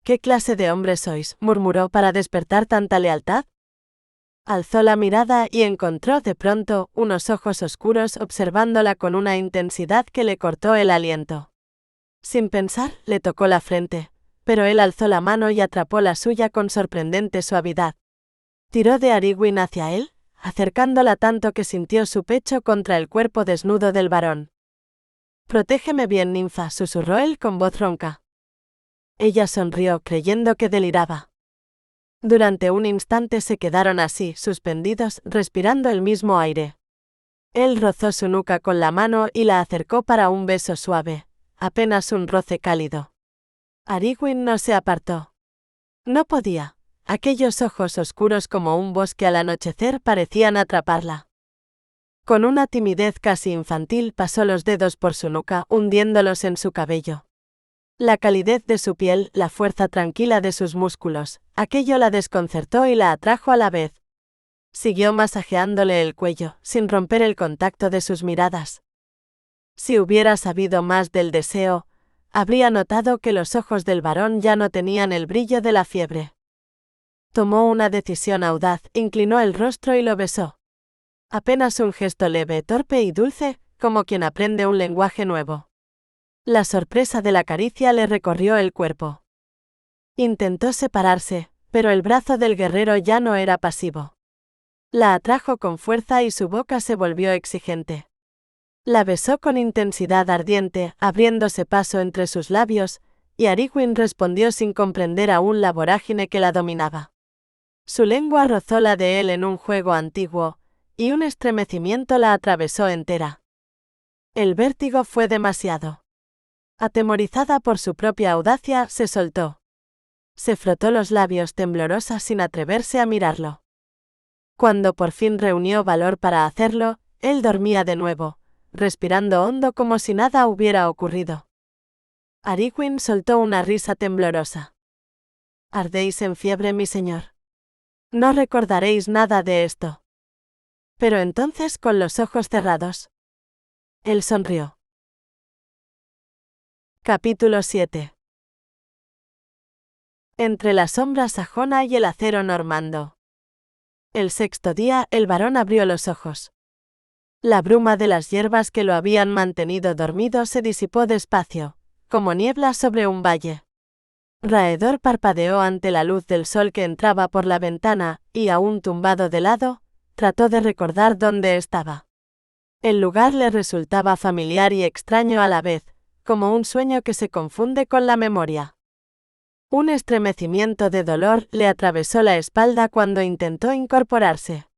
¿Qué clase de hombre sois?, murmuró para despertar tanta lealtad. Alzó la mirada y encontró de pronto unos ojos oscuros observándola con una intensidad que le cortó el aliento. Sin pensar, le tocó la frente, pero él alzó la mano y atrapó la suya con sorprendente suavidad. Tiró de Ariguin hacia él, acercándola tanto que sintió su pecho contra el cuerpo desnudo del varón. «Protégeme bien, ninfa», susurró él con voz ronca. Ella sonrió, creyendo que deliraba. Durante un instante se quedaron así, suspendidos, respirando el mismo aire. Él rozó su nuca con la mano y la acercó para un beso suave, apenas un roce cálido. Ariguin no se apartó. No podía. Aquellos ojos oscuros como un bosque al anochecer parecían atraparla. Con una timidez casi infantil pasó los dedos por su nuca, hundiéndolos en su cabello. La calidez de su piel, la fuerza tranquila de sus músculos, aquello la desconcertó y la atrajo a la vez. Siguió masajeándole el cuello, sin romper el contacto de sus miradas. Si hubiera sabido más del deseo, habría notado que los ojos del varón ya no tenían el brillo de la fiebre. Tomó una decisión audaz, inclinó el rostro y lo besó. Apenas un gesto leve, torpe y dulce, como quien aprende un lenguaje nuevo. La sorpresa de la caricia le recorrió el cuerpo. Intentó separarse, pero el brazo del guerrero ya no era pasivo. La atrajo con fuerza y su boca se volvió exigente. La besó con intensidad ardiente, abriéndose paso entre sus labios, y Ariguin respondió sin comprender aún la vorágine que la dominaba. Su lengua rozó la de él en un juego antiguo, y un estremecimiento la atravesó entera. El vértigo fue demasiado. Atemorizada por su propia audacia, se soltó. Se frotó los labios temblorosa sin atreverse a mirarlo. Cuando por fin reunió valor para hacerlo, él dormía de nuevo, respirando hondo como si nada hubiera ocurrido. Ariguin soltó una risa temblorosa. «¿Ardéis en fiebre, mi señor? No recordaréis nada de esto». Pero entonces con los ojos cerrados. Él sonrió. Capítulo 7. Entre la sombra sajona y el acero normando. El sexto día, el varón abrió los ojos. La bruma de las hierbas que lo habían mantenido dormido se disipó despacio, como niebla sobre un valle. Raedor parpadeó ante la luz del sol que entraba por la ventana, y aún tumbado de lado, trató de recordar dónde estaba. El lugar le resultaba familiar y extraño a la vez, como un sueño que se confunde con la memoria. Un estremecimiento de dolor le atravesó la espalda cuando intentó incorporarse.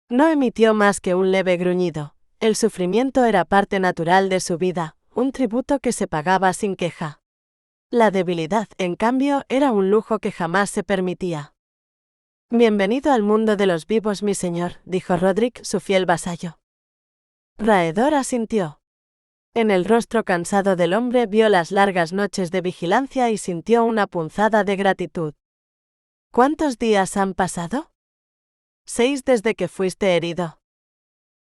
No emitió más que un leve gruñido. El sufrimiento era parte natural de su vida, un tributo que se pagaba sin queja. La debilidad, en cambio, era un lujo que jamás se permitía. «Bienvenido al mundo de los vivos, mi señor», dijo Rodrik, su fiel vasallo. Raedor asintió. En el rostro cansado del hombre vio las largas noches de vigilancia y sintió una punzada de gratitud. «¿Cuántos días han pasado?» «6 desde que fuiste herido».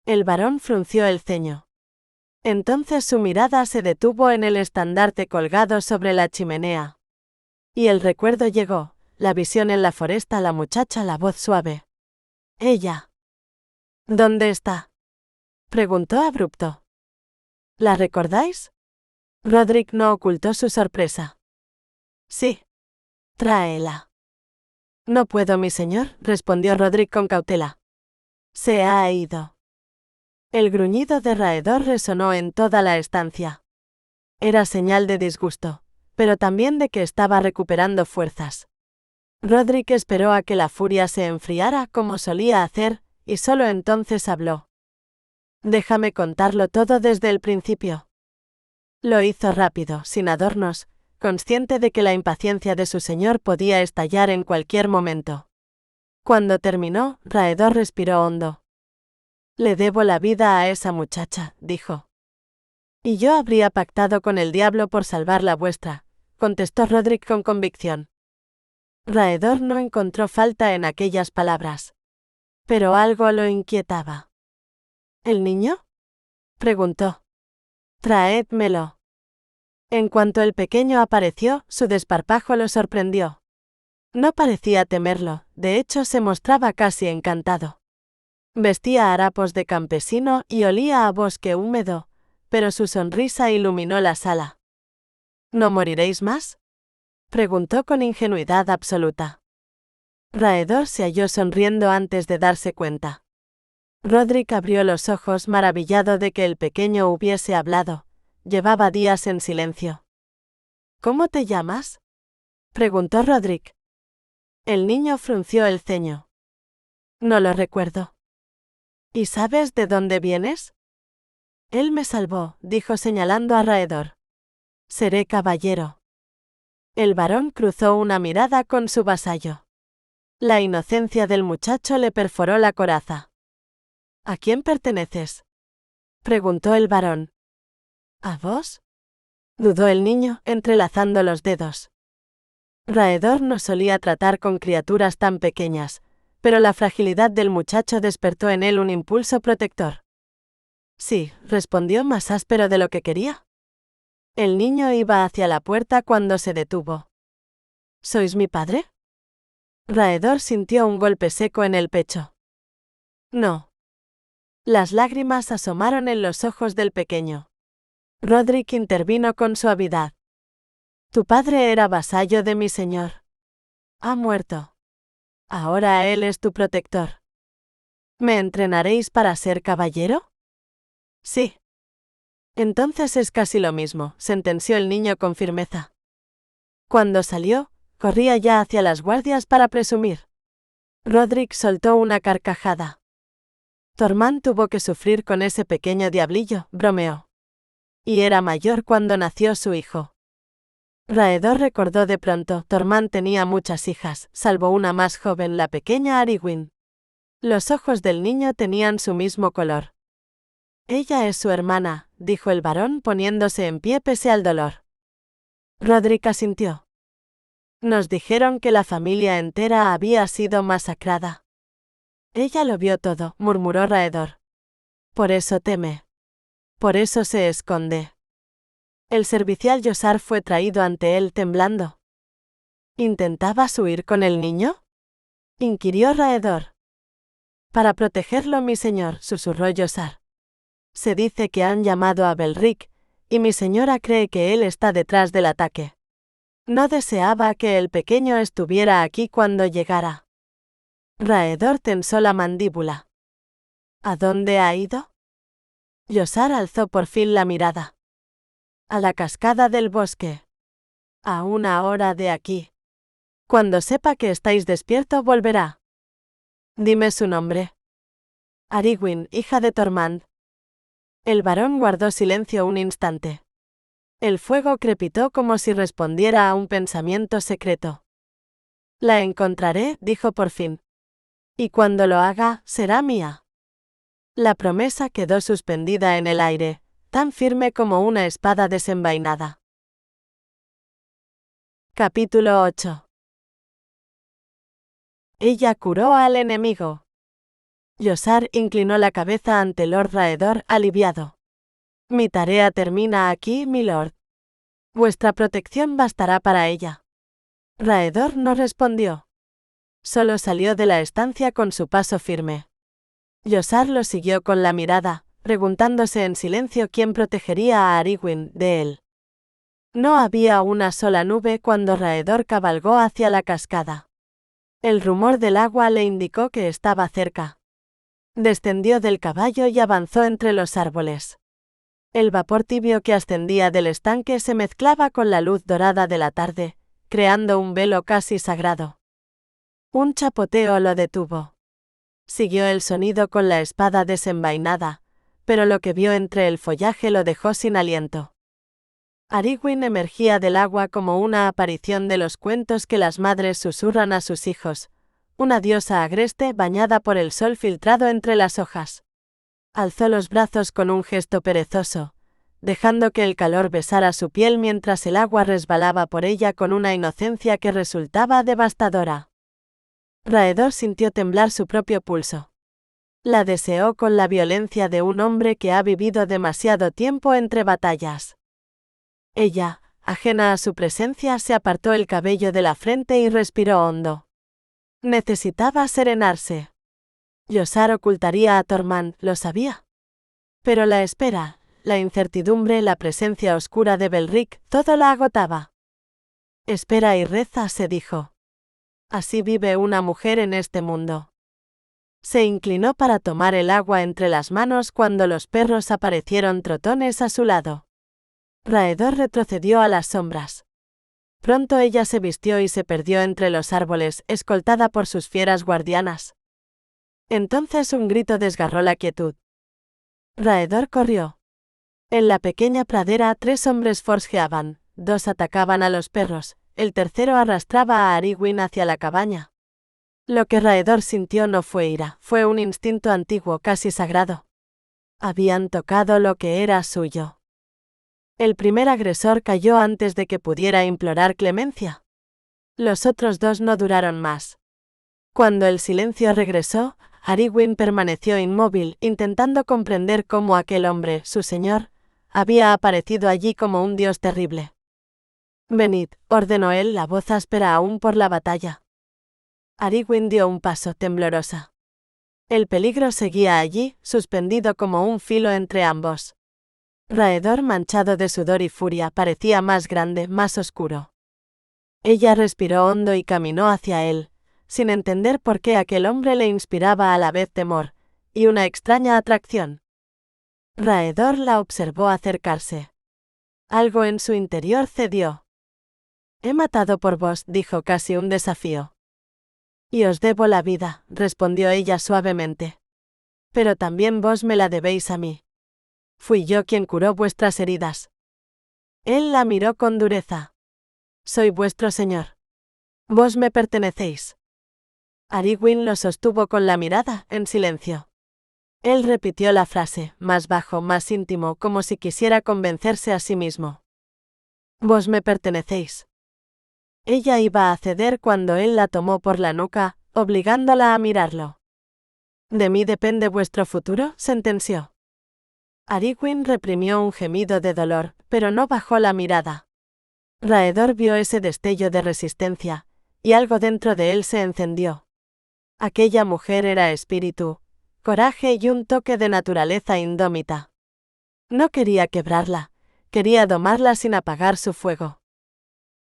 El varón frunció el ceño. Entonces su mirada se detuvo en el estandarte colgado sobre la chimenea. Y el recuerdo llegó, la visión en la foresta, la muchacha, la voz suave. «Ella». «¿Dónde está?», preguntó abrupto. «¿La recordáis?». Rodrik no ocultó su sorpresa. «Sí». «Tráela». «No puedo, mi señor», respondió Rodrik con cautela. «Se ha ido». El gruñido de Raedor resonó en toda la estancia. Era señal de disgusto, pero también de que estaba recuperando fuerzas. Rodrik esperó a que la furia se enfriara como solía hacer, y solo entonces habló. «Déjame contarlo todo desde el principio». Lo hizo rápido, sin adornos, consciente de que la impaciencia de su señor podía estallar en cualquier momento. Cuando terminó, Raedor respiró hondo. «Le debo la vida a esa muchacha», dijo. «Y yo habría pactado con el diablo por salvar la vuestra», contestó Rodrik con convicción. Raedor no encontró falta en aquellas palabras. Pero algo lo inquietaba. «¿El niño?», preguntó. «Traédmelo». En cuanto el pequeño apareció, su desparpajo lo sorprendió. No parecía temerlo, de hecho se mostraba casi encantado. Vestía harapos de campesino y olía a bosque húmedo, pero su sonrisa iluminó la sala. «¿No moriréis más?», preguntó con ingenuidad absoluta. Raedor se halló sonriendo antes de darse cuenta. Rodrik abrió los ojos maravillado de que el pequeño hubiese hablado. Llevaba días en silencio. «¿Cómo te llamas?», preguntó Rodrik. El niño frunció el ceño. «No lo recuerdo». «¿Y sabes de dónde vienes?». «Él me salvó», dijo señalando a Raedor. «Seré caballero». El varón cruzó una mirada con su vasallo. La inocencia del muchacho le perforó la coraza. «¿A quién perteneces?», preguntó el varón. «¿A vos?», dudó el niño, entrelazando los dedos. Raedor no solía tratar con criaturas tan pequeñas, pero la fragilidad del muchacho despertó en él un impulso protector. «Sí», respondió más áspero de lo que quería. El niño iba hacia la puerta cuando se detuvo. «¿Sois mi padre?». Raedor sintió un golpe seco en el pecho. No. Las lágrimas asomaron en los ojos del pequeño. Rodrik intervino con suavidad. Tu padre era vasallo de mi señor. Ha muerto. Ahora él es tu protector. ¿Me entrenaréis para ser caballero? Sí. Entonces es casi lo mismo, sentenció el niño con firmeza. Cuando salió, corría ya hacia las guardias para presumir. Rodrik soltó una carcajada. Tormund tuvo que sufrir con ese pequeño diablillo, bromeó. Y era mayor cuando nació su hijo. Raedor recordó de pronto, Tormund tenía muchas hijas, salvo una más joven, la pequeña Arwen. Los ojos del niño tenían su mismo color. Ella es su hermana, dijo el varón poniéndose en pie pese al dolor. Rodrik asintió. Nos dijeron que la familia entera había sido masacrada. Ella lo vio todo, murmuró Raedor. Por eso teme. Por eso se esconde. El servicial Yossar fue traído ante él temblando. ¿Intentabas huir con el niño?, inquirió Raedor. Para protegerlo, mi señor, susurró Yossar. Se dice que han llamado a Belric, y mi señora cree que él está detrás del ataque. No deseaba que el pequeño estuviera aquí cuando llegara. Raedor tensó la mandíbula. ¿A dónde ha ido? Yossar alzó por fin la mirada. A la cascada del bosque. A 1 hora de aquí. Cuando sepa que estáis despierto volverá. Dime su nombre. Arwen, hija de Tormund. El varón guardó silencio un instante. El fuego crepitó como si respondiera a un pensamiento secreto. La encontraré, dijo por fin. Y cuando lo haga, será mía. La promesa quedó suspendida en el aire, tan firme como una espada desenvainada. Capítulo 8. Ella curó al enemigo. Yossar inclinó la cabeza ante Lord Raedor, aliviado. Mi tarea termina aquí, milord. Vuestra protección bastará para ella. Raedor no respondió. Solo salió de la estancia con su paso firme. Yossar lo siguió con la mirada, preguntándose en silencio quién protegería a Arwen de él. No había una sola nube cuando Raedor cabalgó hacia la cascada. El rumor del agua le indicó que estaba cerca. Descendió del caballo y avanzó entre los árboles. El vapor tibio que ascendía del estanque se mezclaba con la luz dorada de la tarde, creando un velo casi sagrado. Un chapoteo lo detuvo. Siguió el sonido con la espada desenvainada, pero lo que vio entre el follaje lo dejó sin aliento. Arwen emergía del agua como una aparición de los cuentos que las madres susurran a sus hijos, una diosa agreste bañada por el sol filtrado entre las hojas. Alzó los brazos con un gesto perezoso, dejando que el calor besara su piel mientras el agua resbalaba por ella con una inocencia que resultaba devastadora. Raedor sintió temblar su propio pulso. La deseó con la violencia de un hombre que ha vivido demasiado tiempo entre batallas. Ella, ajena a su presencia, se apartó el cabello de la frente y respiró hondo. Necesitaba serenarse. Yossar ocultaría a Tormund, lo sabía. Pero la espera, la incertidumbre, la presencia oscura de Belric, todo la agotaba. Espera y reza, se dijo. Así vive una mujer en este mundo. Se inclinó para tomar el agua entre las manos cuando los perros aparecieron trotones a su lado. Raedor retrocedió a las sombras. Pronto ella se vistió y se perdió entre los árboles, escoltada por sus fieras guardianas. Entonces un grito desgarró la quietud. Raedor corrió. En la pequeña pradera 3 hombres forcejeaban, 2 atacaban a los perros, el tercero arrastraba a Arwen hacia la cabaña. Lo que Raedor sintió no fue ira, fue un instinto antiguo casi sagrado. Habían tocado lo que era suyo. El primer agresor cayó antes de que pudiera implorar clemencia. Los otros 2 no duraron más. Cuando el silencio regresó, Arwen permaneció inmóvil, intentando comprender cómo aquel hombre, su señor, había aparecido allí como un dios terrible. Venid, ordenó él, la voz áspera aún por la batalla. Arwen dio un paso, temblorosa. El peligro seguía allí, suspendido como un filo entre ambos. Raedor, manchado de sudor y furia, parecía más grande, más oscuro. Ella respiró hondo y caminó hacia él, sin entender por qué aquel hombre le inspiraba a la vez temor y una extraña atracción. Raedor la observó acercarse. Algo en su interior cedió. «He matado por vos», dijo casi un desafío. «Y os debo la vida», respondió ella suavemente. «Pero también vos me la debéis a mí. Fui yo quien curó vuestras heridas». Él la miró con dureza. «Soy vuestro señor. Vos me pertenecéis». Arwen lo sostuvo con la mirada, en silencio. Él repitió la frase, más bajo, más íntimo, como si quisiera convencerse a sí mismo. «Vos me pertenecéis». Ella iba a ceder cuando él la tomó por la nuca, obligándola a mirarlo. «¿De mí depende vuestro futuro?», sentenció. Arwen reprimió un gemido de dolor, pero no bajó la mirada. Raedor vio ese destello de resistencia, y algo dentro de él se encendió. Aquella mujer era espíritu, coraje y un toque de naturaleza indómita. No quería quebrarla, quería domarla sin apagar su fuego.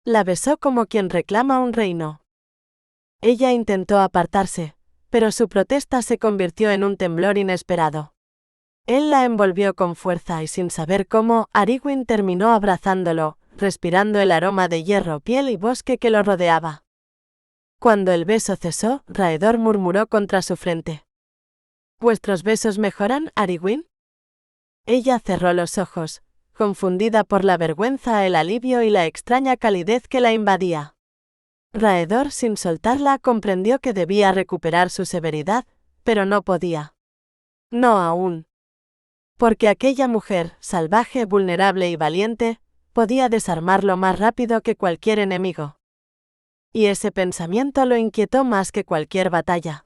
La besó como quien reclama un reino. Ella intentó apartarse, pero su protesta se convirtió en un temblor inesperado. Él la envolvió con fuerza y sin saber cómo, Arwen terminó abrazándolo, respirando el aroma de hierro, piel y bosque que lo rodeaba. Cuando el beso cesó, Raedor murmuró contra su frente. «¿Vuestros besos mejoran, Arwen?» Ella cerró los ojos, confundida por la vergüenza, el alivio y la extraña calidez que la invadía. Raedor, sin soltarla, comprendió que debía recuperar su severidad, pero no podía. No aún. Porque aquella mujer, salvaje, vulnerable y valiente, podía desarmarlo más rápido que cualquier enemigo. Y ese pensamiento lo inquietó más que cualquier batalla.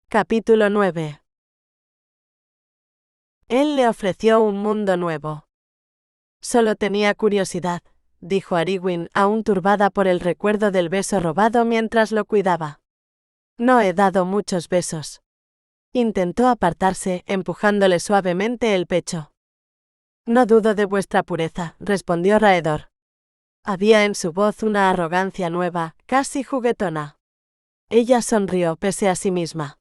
Capítulo 9. Él le ofreció un mundo nuevo. «Solo tenía curiosidad», dijo Arwen, aún turbada por el recuerdo del beso robado mientras lo cuidaba. «No he dado muchos besos». Intentó apartarse, empujándole suavemente el pecho. «No dudo de vuestra pureza», respondió Raedor. Había en su voz una arrogancia nueva, casi juguetona. Ella sonrió pese a sí misma.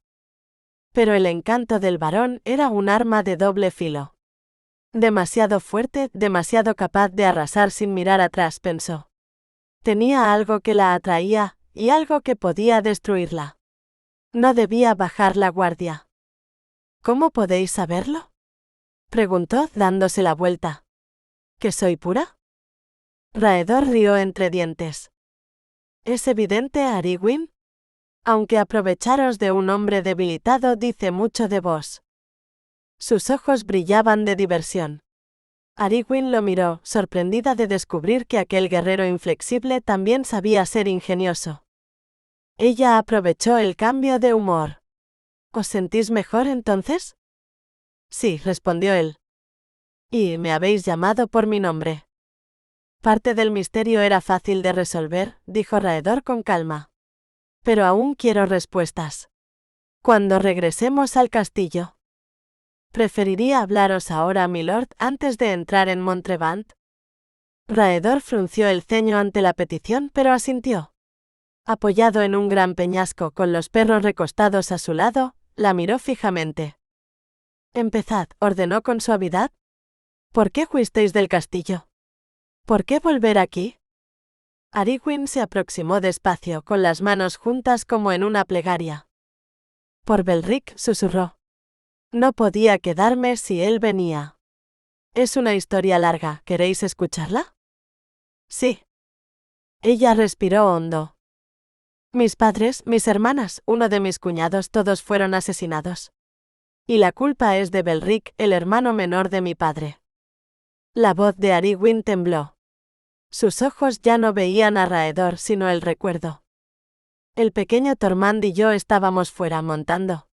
Pero el encanto del varón era un arma de doble filo. Demasiado fuerte, demasiado capaz de arrasar sin mirar atrás, pensó. Tenía algo que la atraía, y algo que podía destruirla. No debía bajar la guardia. «¿Cómo podéis saberlo?», preguntó, dándose la vuelta. «¿Que soy pura?». Raedor rió entre dientes. «¿Es evidente, Arwen? Aunque aprovecharos de un hombre debilitado dice mucho de vos». Sus ojos brillaban de diversión. Arwen lo miró, sorprendida de descubrir que aquel guerrero inflexible también sabía ser ingenioso. Ella aprovechó el cambio de humor. «¿Os sentís mejor entonces?». «Sí», respondió él. «Y me habéis llamado por mi nombre». «Parte del misterio era fácil de resolver», dijo Raedor con calma. «Pero aún quiero respuestas. Cuando regresemos al castillo. ¿Preferiría hablaros ahora, milord, antes de entrar en Montrevant?». Raedor frunció el ceño ante la petición, pero asintió. Apoyado en un gran peñasco con los perros recostados a su lado, la miró fijamente. «Empezad», ordenó con suavidad. «¿Por qué fuisteis del castillo? ¿Por qué volver aquí?». Arwen se aproximó despacio, con las manos juntas como en una plegaria. «Por Belric», susurró. «No podía quedarme si él venía. Es una historia larga, ¿queréis escucharla?». «Sí». Ella respiró hondo. «Mis padres, mis hermanas, uno de mis cuñados, todos fueron asesinados. Y la culpa es de Belric, el hermano menor de mi padre». La voz de Arwen tembló. Sus ojos ya no veían a Raedor sino el recuerdo. «El pequeño Tormund y yo estábamos fuera montando.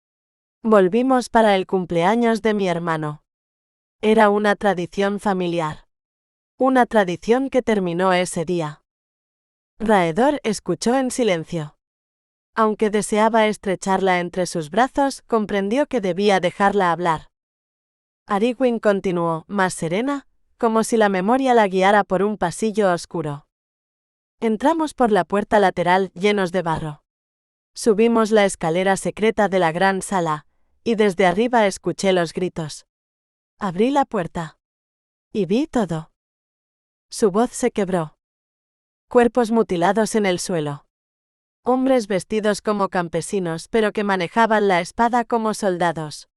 Volvimos para el cumpleaños de mi hermano. Era una tradición familiar. Una tradición que terminó ese día. Raedor escuchó en silencio. Aunque deseaba estrecharla entre sus brazos, comprendió que debía dejarla hablar. Ariguin continuó, más serena, como si la memoria la guiara por un pasillo oscuro. Entramos por la puerta lateral, llenos de barro. Subimos la escalera secreta de la gran sala, y desde arriba escuché los gritos. Abrí la puerta. Y vi todo. Su voz se quebró. Cuerpos mutilados en el suelo. Hombres vestidos como campesinos pero que manejaban la espada como soldados.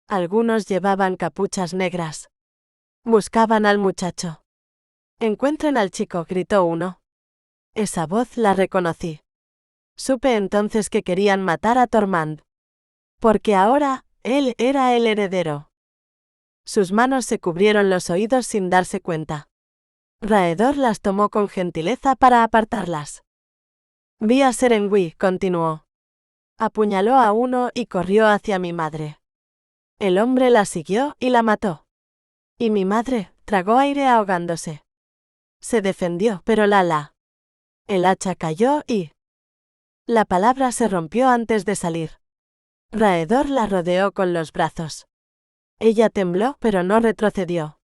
Algunos llevaban capuchas negras. Buscaban al muchacho. «Encuentren al chico», gritó uno. Esa voz la reconocí. Supe entonces que querían matar a Tormund. Porque ahora, él era el heredero. Sus manos se cubrieron los oídos sin darse cuenta. Raedor las tomó con gentileza para apartarlas. Vi a Serengui, continuó. Apuñaló a uno y corrió hacia mi madre. El hombre la siguió y la mató. Y mi madre tragó aire ahogándose. Se defendió, pero el hacha cayó y... La palabra se rompió antes de salir. Raedor la rodeó con los brazos. Ella tembló, pero no retrocedió.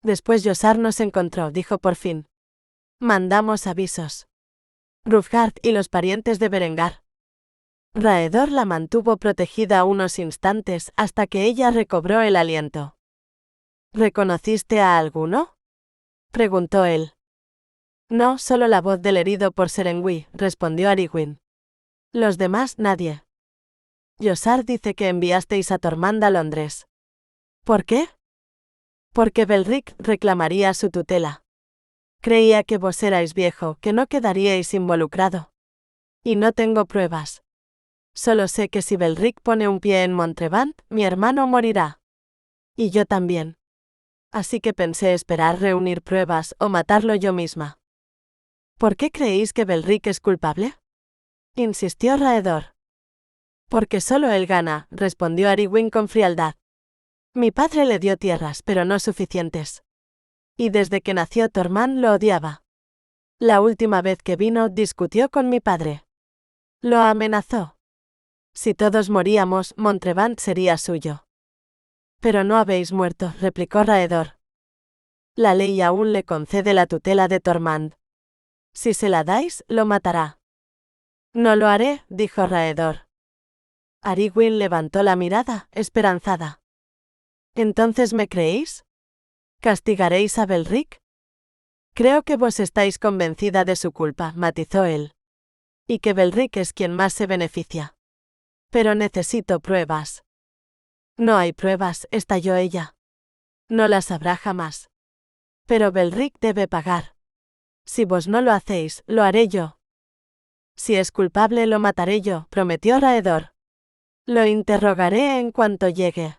Después Yossar nos encontró, dijo por fin. Mandamos avisos. Hrufgard y los parientes de Berengar. Raedor la mantuvo protegida unos instantes hasta que ella recobró el aliento. ¿Reconociste a alguno?, preguntó él. No, solo la voz del herido por Serengui, respondió Ariguin. Los demás, nadie. Yossar dice que enviasteis a Tormund a Londres. ¿Por qué? Porque Belric reclamaría su tutela. Creía que vos erais viejo, que no quedaríais involucrado. Y no tengo pruebas. Solo sé que si Belric pone un pie en Montrevant, mi hermano morirá. Y yo también. Así que pensé esperar reunir pruebas o matarlo yo misma. ¿Por qué creéis que Belric es culpable?, insistió Raedor. Porque solo él gana, respondió Ariguin con frialdad. Mi padre le dio tierras, pero no suficientes. Y desde que nació Tormund lo odiaba. La última vez que vino discutió con mi padre. Lo amenazó. Si todos moríamos, Montrevant sería suyo. Pero no habéis muerto, replicó Raedor. La ley aún le concede la tutela de Tormund. Si se la dais, lo matará. No lo haré, dijo Raedor. Ariguin levantó la mirada, esperanzada. ¿Entonces me creéis? ¿Castigaréis a Belric? Creo que vos estáis convencida de su culpa, matizó él. Y que Belric es quien más se beneficia. Pero necesito pruebas. No hay pruebas, estalló ella. No las habrá jamás. Pero Belric debe pagar. Si vos no lo hacéis, lo haré yo. Si es culpable, lo mataré yo, prometió Raedor. Lo interrogaré en cuanto llegue.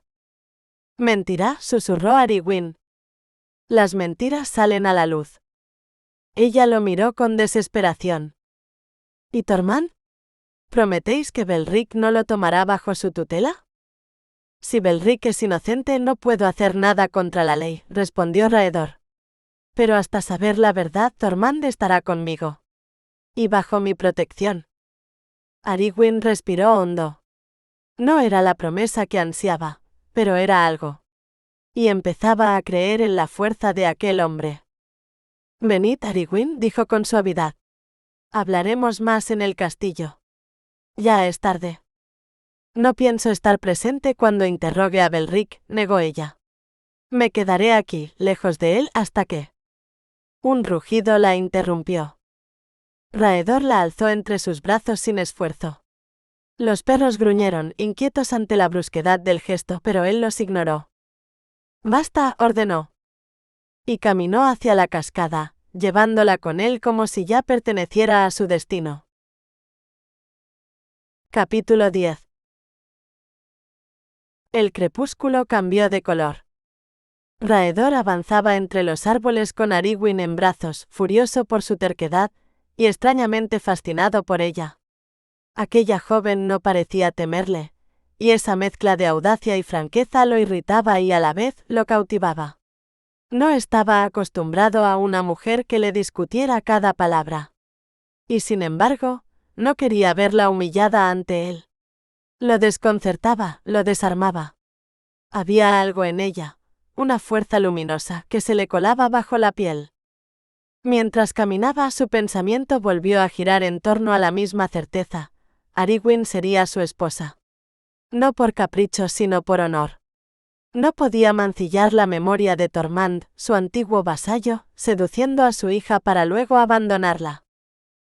Mentirá, susurró Ariguin. Las mentiras salen a la luz. Ella lo miró con desesperación. ¿Y Tormund? ¿Prometéis que Belric no lo tomará bajo su tutela? Si Belric es inocente no puedo hacer nada contra la ley, respondió Raedor. Pero hasta saber la verdad Tormund estará conmigo. Y bajo mi protección. Ariguin respiró hondo. No era la promesa que ansiaba, pero era algo. Y empezaba a creer en la fuerza de aquel hombre. Venid, Ariguin, dijo con suavidad. Hablaremos más en el castillo. Ya es tarde. No pienso estar presente cuando interrogue a Belric, negó ella. Me quedaré aquí, lejos de él, hasta que... Un rugido la interrumpió. Raedor la alzó entre sus brazos sin esfuerzo. Los perros gruñeron, inquietos ante la brusquedad del gesto, pero él los ignoró. Basta, ordenó. Y caminó hacia la cascada, llevándola con él como si ya perteneciera a su destino. Capítulo 10. El crepúsculo cambió de color. Raedor avanzaba entre los árboles con Ariguin en brazos, furioso por su terquedad, y extrañamente fascinado por ella. Aquella joven no parecía temerle, y esa mezcla de audacia y franqueza lo irritaba y a la vez lo cautivaba. No estaba acostumbrado a una mujer que le discutiera cada palabra. Y sin embargo, no quería verla humillada ante él. Lo desconcertaba, lo desarmaba. Había algo en ella, una fuerza luminosa que se le colaba bajo la piel. Mientras caminaba, su pensamiento volvió a girar en torno a la misma certeza: Arwen sería su esposa. No por capricho, sino por honor. No podía mancillar la memoria de Tormund, su antiguo vasallo, seduciendo a su hija para luego abandonarla.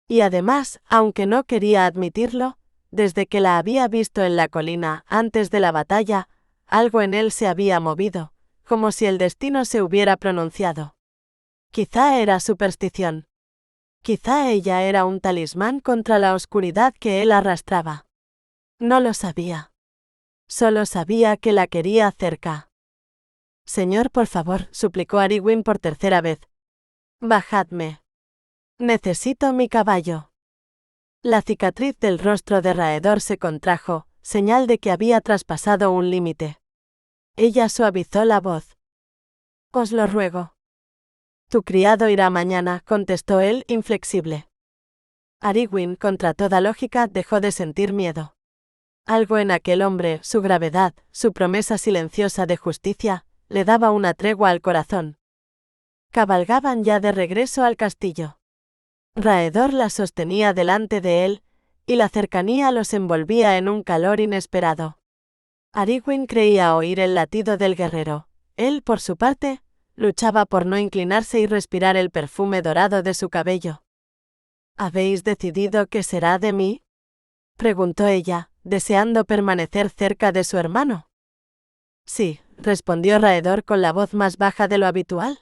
Y además, aunque no quería admitirlo, desde que la había visto en la colina antes de la batalla, algo en él se había movido, como si el destino se hubiera pronunciado. Quizá era superstición. Quizá ella era un talismán contra la oscuridad que él arrastraba. No lo sabía. Solo sabía que la quería cerca. Señor, por favor, suplicó Arwen por tercera vez. Bajadme. Necesito mi caballo. La cicatriz del rostro de Raedor se contrajo, señal de que había traspasado un límite. Ella suavizó la voz. Os lo ruego. Tu criado irá mañana, contestó él, inflexible. Arwen, contra toda lógica, dejó de sentir miedo. Algo en aquel hombre, su gravedad, su promesa silenciosa de justicia, le daba una tregua al corazón. Cabalgaban ya de regreso al castillo. Raedor la sostenía delante de él, y la cercanía los envolvía en un calor inesperado. Arwen creía oír el latido del guerrero. Él, por su parte, luchaba por no inclinarse y respirar el perfume dorado de su cabello. ¿Habéis decidido qué será de mí?, preguntó ella, deseando permanecer cerca de su hermano. Sí, respondió Raedor con la voz más baja de lo habitual.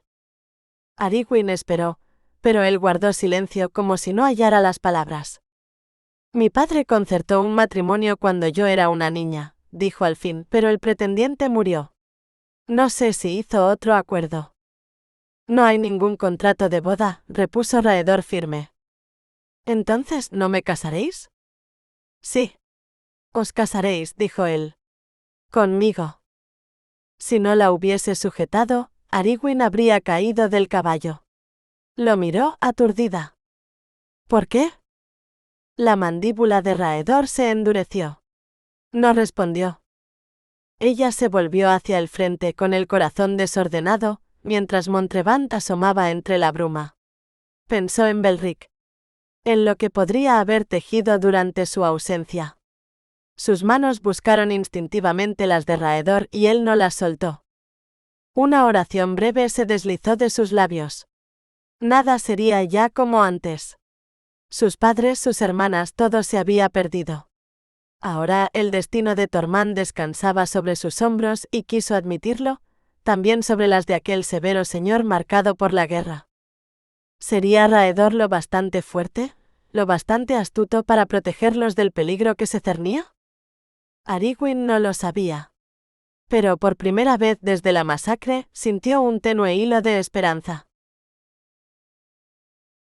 Arwen esperó, pero él guardó silencio como si no hallara las palabras. Mi padre concertó un matrimonio cuando yo era una niña, dijo al fin, pero el pretendiente murió. No sé si hizo otro acuerdo. No hay ningún contrato de boda, repuso Raedor firme. ¿Entonces no me casaréis? Sí. Os casaréis, dijo él. Conmigo. Si no la hubiese sujetado, Arwen habría caído del caballo. Lo miró, aturdida. ¿Por qué? La mandíbula de Raedor se endureció. No respondió. Ella se volvió hacia el frente con el corazón desordenado, mientras Montrevant asomaba entre la bruma. Pensó en Belric. En lo que podría haber tejido durante su ausencia. Sus manos buscaron instintivamente las de Raedor y él no las soltó. Una oración breve se deslizó de sus labios. Nada sería ya como antes. Sus padres, sus hermanas, todo se había perdido. Ahora el destino de Tormund descansaba sobre sus hombros y quiso admitirlo, también sobre las de aquel severo señor marcado por la guerra. ¿Sería Raedor lo bastante fuerte, lo bastante astuto para protegerlos del peligro que se cernía? Arwen no lo sabía. Pero por primera vez desde la masacre, sintió un tenue hilo de esperanza.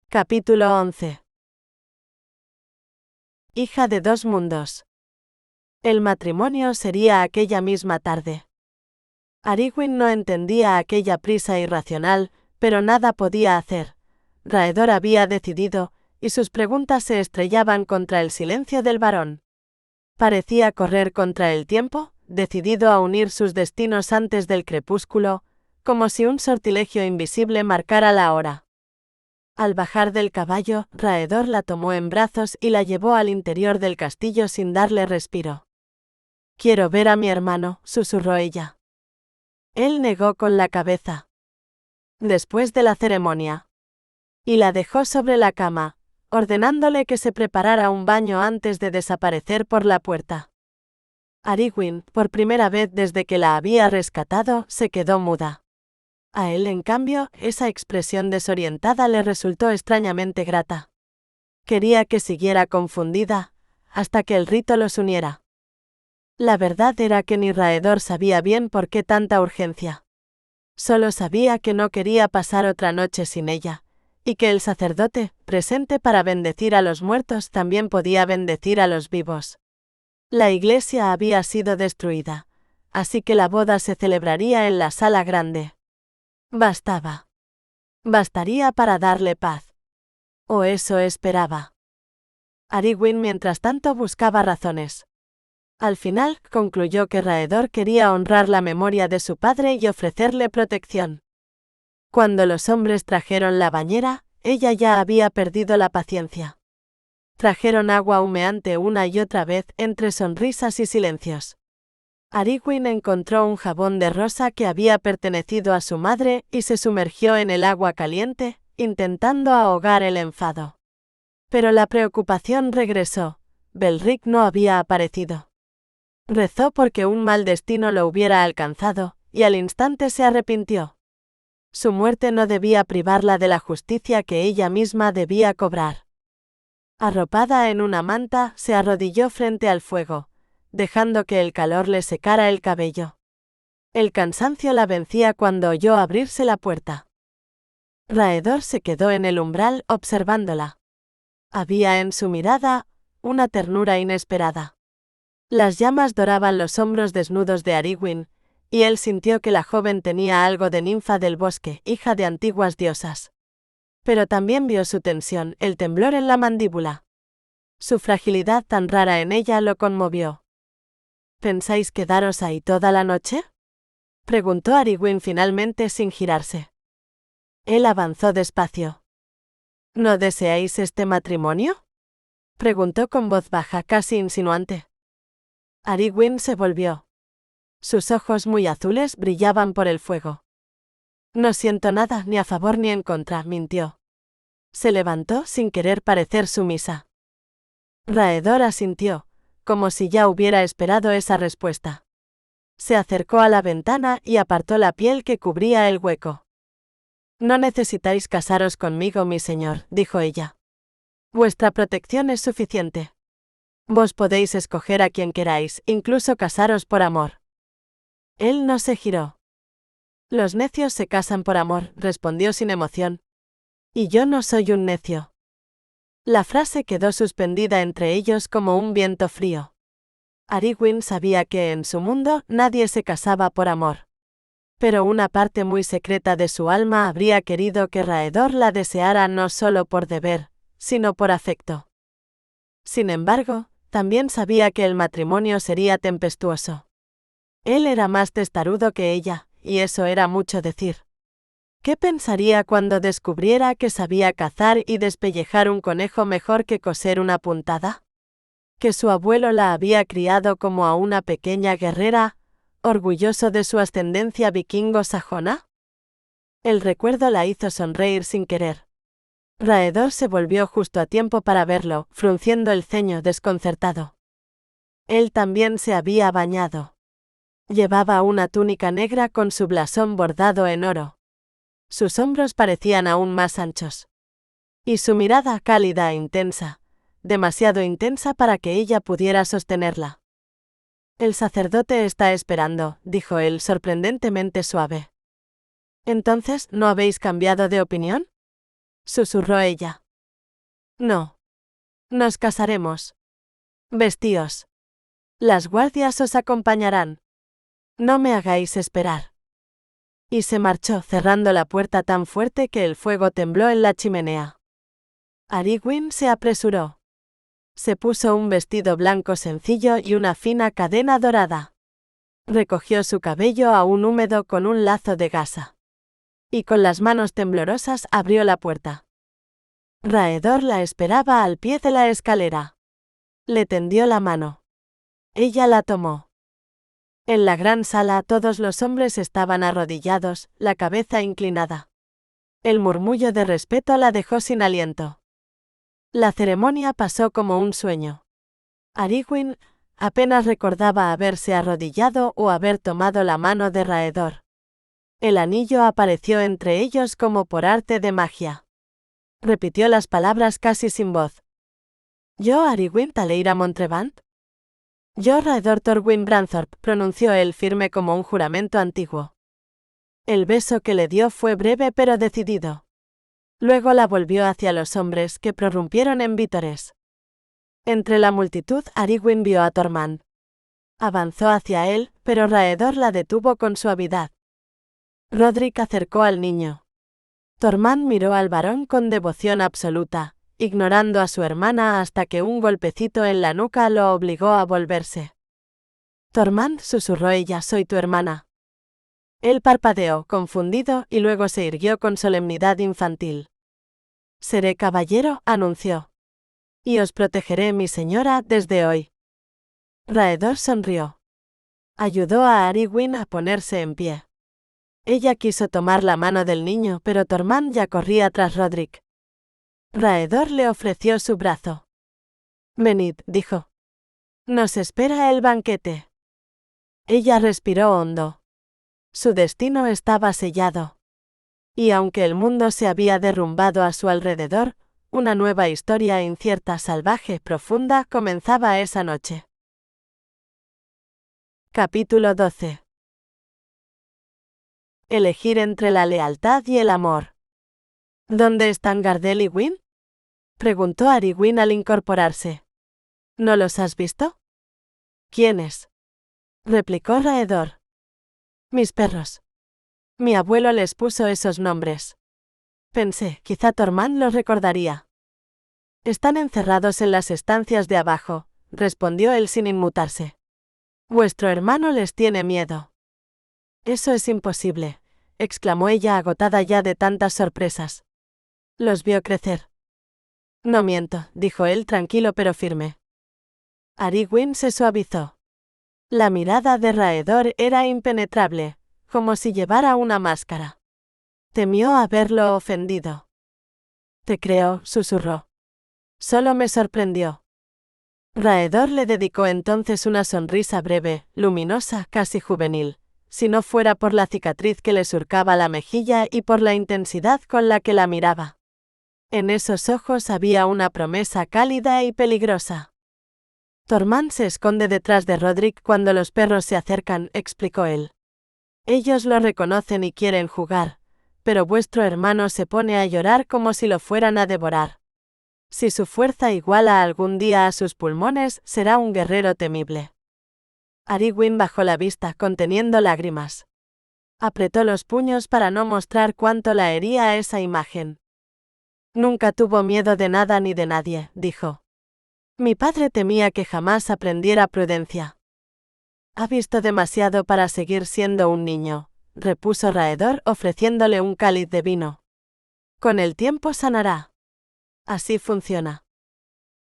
Capítulo 11. Hija de dos mundos. El matrimonio sería aquella misma tarde. Arwen no entendía aquella prisa irracional, pero nada podía hacer. Raedor había decidido, y sus preguntas se estrellaban contra el silencio del varón. Parecía correr contra el tiempo, decidido a unir sus destinos antes del crepúsculo, como si un sortilegio invisible marcara la hora. Al bajar del caballo, Raedor la tomó en brazos y la llevó al interior del castillo sin darle respiro. «Quiero ver a mi hermano», susurró ella. Él negó con la cabeza. Después de la ceremonia. Y la dejó sobre la cama, ordenándole que se preparara un baño antes de desaparecer por la puerta. Arwen, por primera vez desde que la había rescatado, se quedó muda. A él, en cambio, esa expresión desorientada le resultó extrañamente grata. Quería que siguiera confundida, hasta que el rito los uniera. La verdad era que ni Raedor sabía bien por qué tanta urgencia. Solo sabía que no quería pasar otra noche sin ella, y que el sacerdote, presente para bendecir a los muertos, también podía bendecir a los vivos. La iglesia había sido destruida, así que la boda se celebraría en la sala grande. Bastaba. Bastaría para darle paz. O eso esperaba. Arwen mientras tanto buscaba razones. Al final, concluyó que Raedor quería honrar la memoria de su padre y ofrecerle protección. Cuando los hombres trajeron la bañera, ella ya había perdido la paciencia. Trajeron agua humeante una y otra vez entre sonrisas y silencios. Arwen encontró un jabón de rosa que había pertenecido a su madre y se sumergió en el agua caliente, intentando ahogar el enfado. Pero la preocupación regresó. Belric no había aparecido. Rezó porque un mal destino lo hubiera alcanzado, y al instante se arrepintió. Su muerte no debía privarla de la justicia que ella misma debía cobrar. Arropada en una manta, se arrodilló frente al fuego, dejando que el calor le secara el cabello. El cansancio la vencía cuando oyó abrirse la puerta. Raedor se quedó en el umbral observándola. Había en su mirada una ternura inesperada. Las llamas doraban los hombros desnudos de Arwen, y él sintió que la joven tenía algo de ninfa del bosque, hija de antiguas diosas. Pero también vio su tensión, el temblor en la mandíbula. Su fragilidad tan rara en ella lo conmovió. ¿Pensáis quedaros ahí toda la noche?, preguntó Arwen finalmente sin girarse. Él avanzó despacio. ¿No deseáis este matrimonio?, preguntó con voz baja, casi insinuante. Arwen se volvió. Sus ojos muy azules brillaban por el fuego. No siento nada, ni a favor ni en contra, mintió. Se levantó sin querer parecer sumisa. Raedor asintió, como si ya hubiera esperado esa respuesta. Se acercó a la ventana y apartó la piel que cubría el hueco. No necesitáis casaros conmigo, mi señor, dijo ella. Vuestra protección es suficiente. Vos podéis escoger a quien queráis, incluso casaros por amor. Él no se giró. Los necios se casan por amor, respondió sin emoción. Y yo no soy un necio. La frase quedó suspendida entre ellos como un viento frío. Arwen sabía que en su mundo nadie se casaba por amor. Pero una parte muy secreta de su alma habría querido que Raedor la deseara no solo por deber, sino por afecto. Sin embargo, también sabía que el matrimonio sería tempestuoso. Él era más testarudo que ella, y eso era mucho decir. ¿Qué pensaría cuando descubriera que sabía cazar y despellejar un conejo mejor que coser una puntada? ¿Que su abuelo la había criado como a una pequeña guerrera, orgulloso de su ascendencia vikingo-sajona? El recuerdo la hizo sonreír sin querer. Raedor se volvió justo a tiempo para verlo, frunciendo el ceño desconcertado. Él también se había bañado. Llevaba una túnica negra con su blasón bordado en oro. Sus hombros parecían aún más anchos. Y su mirada cálida e intensa, demasiado intensa para que ella pudiera sostenerla. El sacerdote está esperando, dijo él sorprendentemente suave. ¿Entonces no habéis cambiado de opinión?, susurró ella. No. Nos casaremos. Vestíos. Las guardias os acompañarán. No me hagáis esperar. Y se marchó cerrando la puerta tan fuerte que el fuego tembló en la chimenea. Arwen se apresuró. Se puso un vestido blanco sencillo y una fina cadena dorada. Recogió su cabello aún húmedo con un lazo de gasa. Y con las manos temblorosas abrió la puerta. Raedor la esperaba al pie de la escalera. Le tendió la mano. Ella la tomó. En la gran sala todos los hombres estaban arrodillados, la cabeza inclinada. El murmullo de respeto la dejó sin aliento. La ceremonia pasó como un sueño. Arwen apenas recordaba haberse arrodillado o haber tomado la mano de Raedor. El anillo apareció entre ellos como por arte de magia. Repitió las palabras casi sin voz. «¿Yo, Arwen Taleira Montrevant?» «Yo, Raedor Torwyn Branthorpe», pronunció él firme como un juramento antiguo. El beso que le dio fue breve pero decidido. Luego la volvió hacia los hombres, que prorrumpieron en vítores. Entre la multitud, Arwen vio a Tormund. Avanzó hacia él, pero Raedor la detuvo con suavidad. Rodrik acercó al niño. Tormund miró al varón con devoción absoluta, ignorando a su hermana hasta que un golpecito en la nuca lo obligó a volverse. Tormund, susurró ella, soy tu hermana. Él parpadeó, confundido, y luego se irguió con solemnidad infantil. Seré caballero, anunció. Y os protegeré, mi señora, desde hoy. Raedor sonrió. Ayudó a Arwen a ponerse en pie. Ella quiso tomar la mano del niño, pero Tormund ya corría tras Rodrik. Raedor le ofreció su brazo. Venid, dijo. Nos espera el banquete. Ella respiró hondo. Su destino estaba sellado. Y aunque el mundo se había derrumbado a su alrededor, una nueva historia incierta, salvaje, profunda, comenzaba esa noche. Capítulo 12. Elegir entre la lealtad y el amor. ¿Dónde están Gardel y Gwyn? Preguntó Arwen al incorporarse. ¿No los has visto? ¿Quiénes? Replicó Raedor. Mis perros. Mi abuelo les puso esos nombres. Pensé, quizá Tormund los recordaría. Están encerrados en las estancias de abajo, respondió él sin inmutarse. Vuestro hermano les tiene miedo. Eso es imposible, exclamó ella agotada ya de tantas sorpresas. Los vio crecer. No miento, dijo él tranquilo pero firme. Arwen se suavizó. La mirada de Raedor era impenetrable, como si llevara una máscara. Temió haberlo ofendido. Te creo, susurró. Solo me sorprendió. Raedor le dedicó entonces una sonrisa breve, luminosa, casi juvenil, si no fuera por la cicatriz que le surcaba la mejilla y por la intensidad con la que la miraba. En esos ojos había una promesa cálida y peligrosa. Tormund se esconde detrás de Rodrik cuando los perros se acercan, explicó él. Ellos lo reconocen y quieren jugar, pero vuestro hermano se pone a llorar como si lo fueran a devorar. Si su fuerza iguala algún día a sus pulmones, será un guerrero temible. Arwen bajó la vista, conteniendo lágrimas. Apretó los puños para no mostrar cuánto la hería esa imagen. Nunca tuvo miedo de nada ni de nadie, dijo. Mi padre temía que jamás aprendiera prudencia. Ha visto demasiado para seguir siendo un niño, repuso Raedor ofreciéndole un cáliz de vino. Con el tiempo sanará. Así funciona.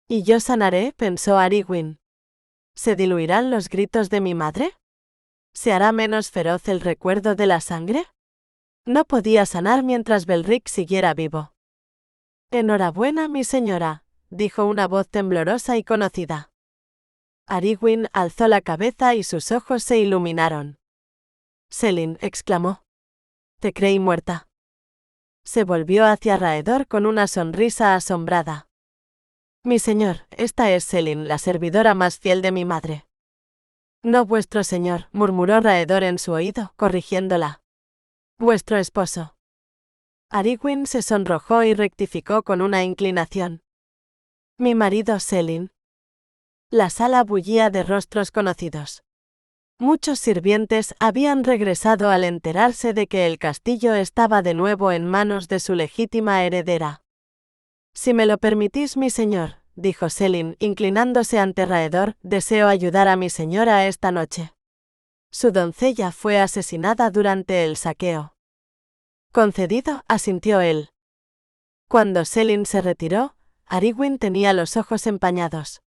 ¿Y yo sanaré?, pensó Arwen. ¿Se diluirán los gritos de mi madre? ¿Se hará menos feroz el recuerdo de la sangre? No podía sanar mientras Belric siguiera vivo. Enhorabuena, mi señora, dijo una voz temblorosa y conocida. Arwen alzó la cabeza y sus ojos se iluminaron. Selin, exclamó. Te creí muerta. Se volvió hacia Raedor con una sonrisa asombrada. Mi señor, esta es Selin, la servidora más fiel de mi madre. No vuestro señor, murmuró Raedor en su oído, corrigiéndola. Vuestro esposo. Arwen se sonrojó y rectificó con una inclinación. Mi marido Selin. La sala bullía de rostros conocidos. Muchos sirvientes habían regresado al enterarse de que el castillo estaba de nuevo en manos de su legítima heredera. Si me lo permitís, mi señor, dijo Selin, inclinándose ante Raedor, deseo ayudar a mi señora esta noche. Su doncella fue asesinada durante el saqueo. Concedido, asintió él. Cuando Selin se retiró, Arwen tenía los ojos empañados.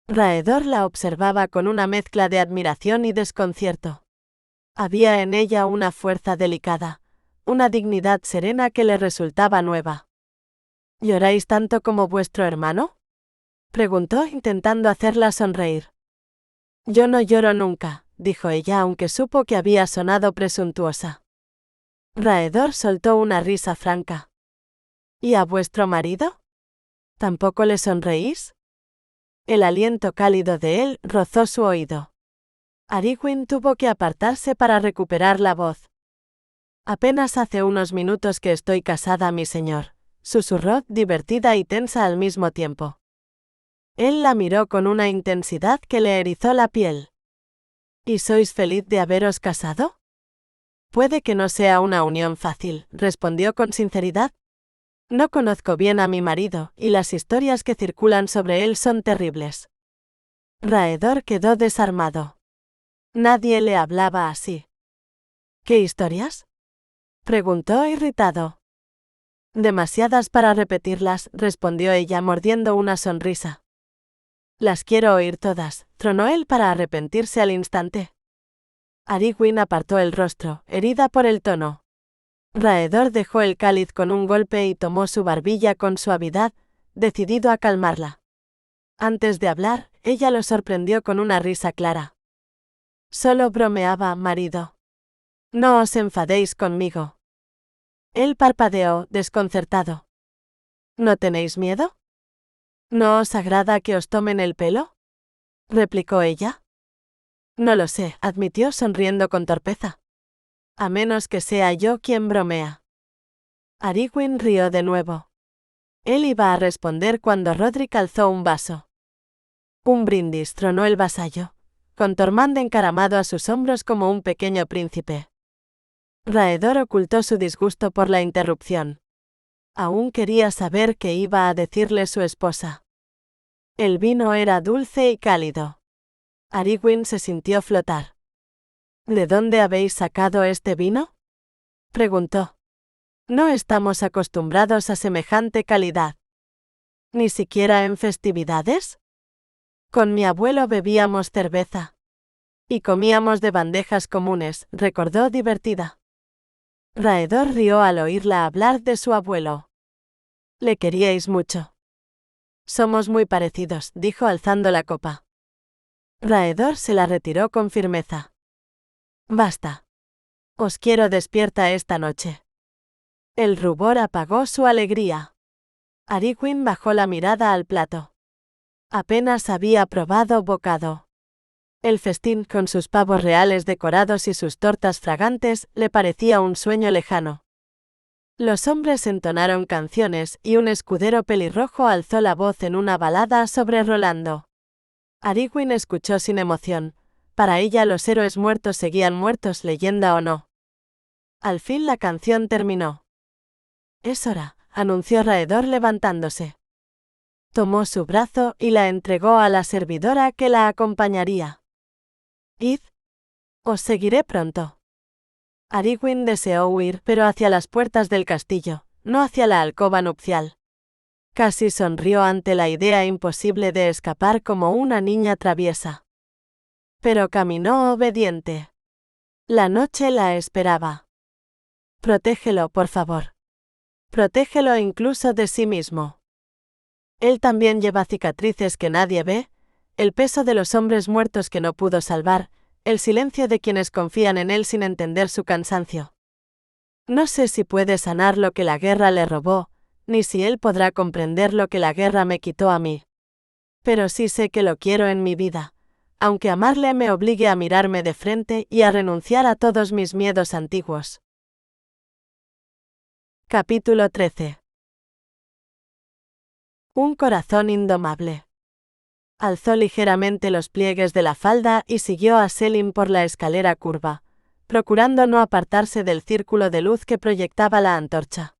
Raedor la observaba con una mezcla de admiración y desconcierto. Había en ella una fuerza delicada, una dignidad serena que le resultaba nueva. ¿Lloráis tanto como vuestro hermano?, preguntó intentando hacerla sonreír. Yo no lloro nunca, dijo ella aunque supo que había sonado presuntuosa. Raedor soltó una risa franca. ¿Y a vuestro marido? ¿Tampoco le sonreís? El aliento cálido de él rozó su oído. Arwen tuvo que apartarse para recuperar la voz. Apenas hace unos minutos que estoy casada, mi señor, susurró, divertida y tensa al mismo tiempo. Él la miró con una intensidad que le erizó la piel. ¿Y sois feliz de haberos casado? Puede que no sea una unión fácil, respondió con sinceridad. No conozco bien a mi marido, y las historias que circulan sobre él son terribles. Raedor quedó desarmado. Nadie le hablaba así. ¿Qué historias?, preguntó irritado. Demasiadas para repetirlas, respondió ella mordiendo una sonrisa. Las quiero oír todas, tronó él para arrepentirse al instante. Ariguin apartó el rostro, herida por el tono. Raedor dejó el cáliz con un golpe y tomó su barbilla con suavidad, decidido a calmarla. Antes de hablar, ella lo sorprendió con una risa clara. Solo bromeaba, marido. No os enfadéis conmigo. Él parpadeó, desconcertado. ¿No tenéis miedo? ¿No os agrada que os tomen el pelo?, replicó ella. No lo sé, admitió sonriendo con torpeza. A menos que sea yo quien bromea. Ariguin rió de nuevo. Él iba a responder cuando Rodrik alzó un vaso. Un brindis, tronó el vasallo, con Tormund encaramado a sus hombros como un pequeño príncipe. Raedor ocultó su disgusto por la interrupción. Aún quería saber qué iba a decirle su esposa. El vino era dulce y cálido. Ariguin se sintió flotar. ¿De dónde habéis sacado este vino?, preguntó. No estamos acostumbrados a semejante calidad. ¿Ni siquiera en festividades? Con mi abuelo bebíamos cerveza. Y comíamos de bandejas comunes, recordó divertida. Raedor rió al oírla hablar de su abuelo. Le queríais mucho. Somos muy parecidos, dijo alzando la copa. Raedor se la retiró con firmeza. Basta. Os quiero despierta esta noche. El rubor apagó su alegría. Ariguin bajó la mirada al plato. Apenas había probado bocado. El festín, con sus pavos reales decorados y sus tortas fragantes, le parecía un sueño lejano. Los hombres entonaron canciones y un escudero pelirrojo alzó la voz en una balada sobre Rolando. Ariguin escuchó sin emoción. Para ella los héroes muertos seguían muertos, leyenda o no. Al fin la canción terminó. Es hora, anunció Raedor levantándose. Tomó su brazo y la entregó a la servidora que la acompañaría. Id. Os seguiré pronto. Ariguin deseó huir, pero hacia las puertas del castillo, no hacia la alcoba nupcial. Casi sonrió ante la idea imposible de escapar como una niña traviesa. Pero caminó obediente. La noche la esperaba. Protégelo, por favor. Protégelo incluso de sí mismo. Él también lleva cicatrices que nadie ve, el peso de los hombres muertos que no pudo salvar, el silencio de quienes confían en él sin entender su cansancio. No sé si puede sanar lo que la guerra le robó, ni si él podrá comprender lo que la guerra me quitó a mí. Pero sí sé que lo quiero en mi vida, aunque amarle me obligue a mirarme de frente y a renunciar a todos mis miedos antiguos. Capítulo 13. Un corazón indomable. Alzó ligeramente los pliegues de la falda y siguió a Selin por la escalera curva, procurando no apartarse del círculo de luz que proyectaba la antorcha.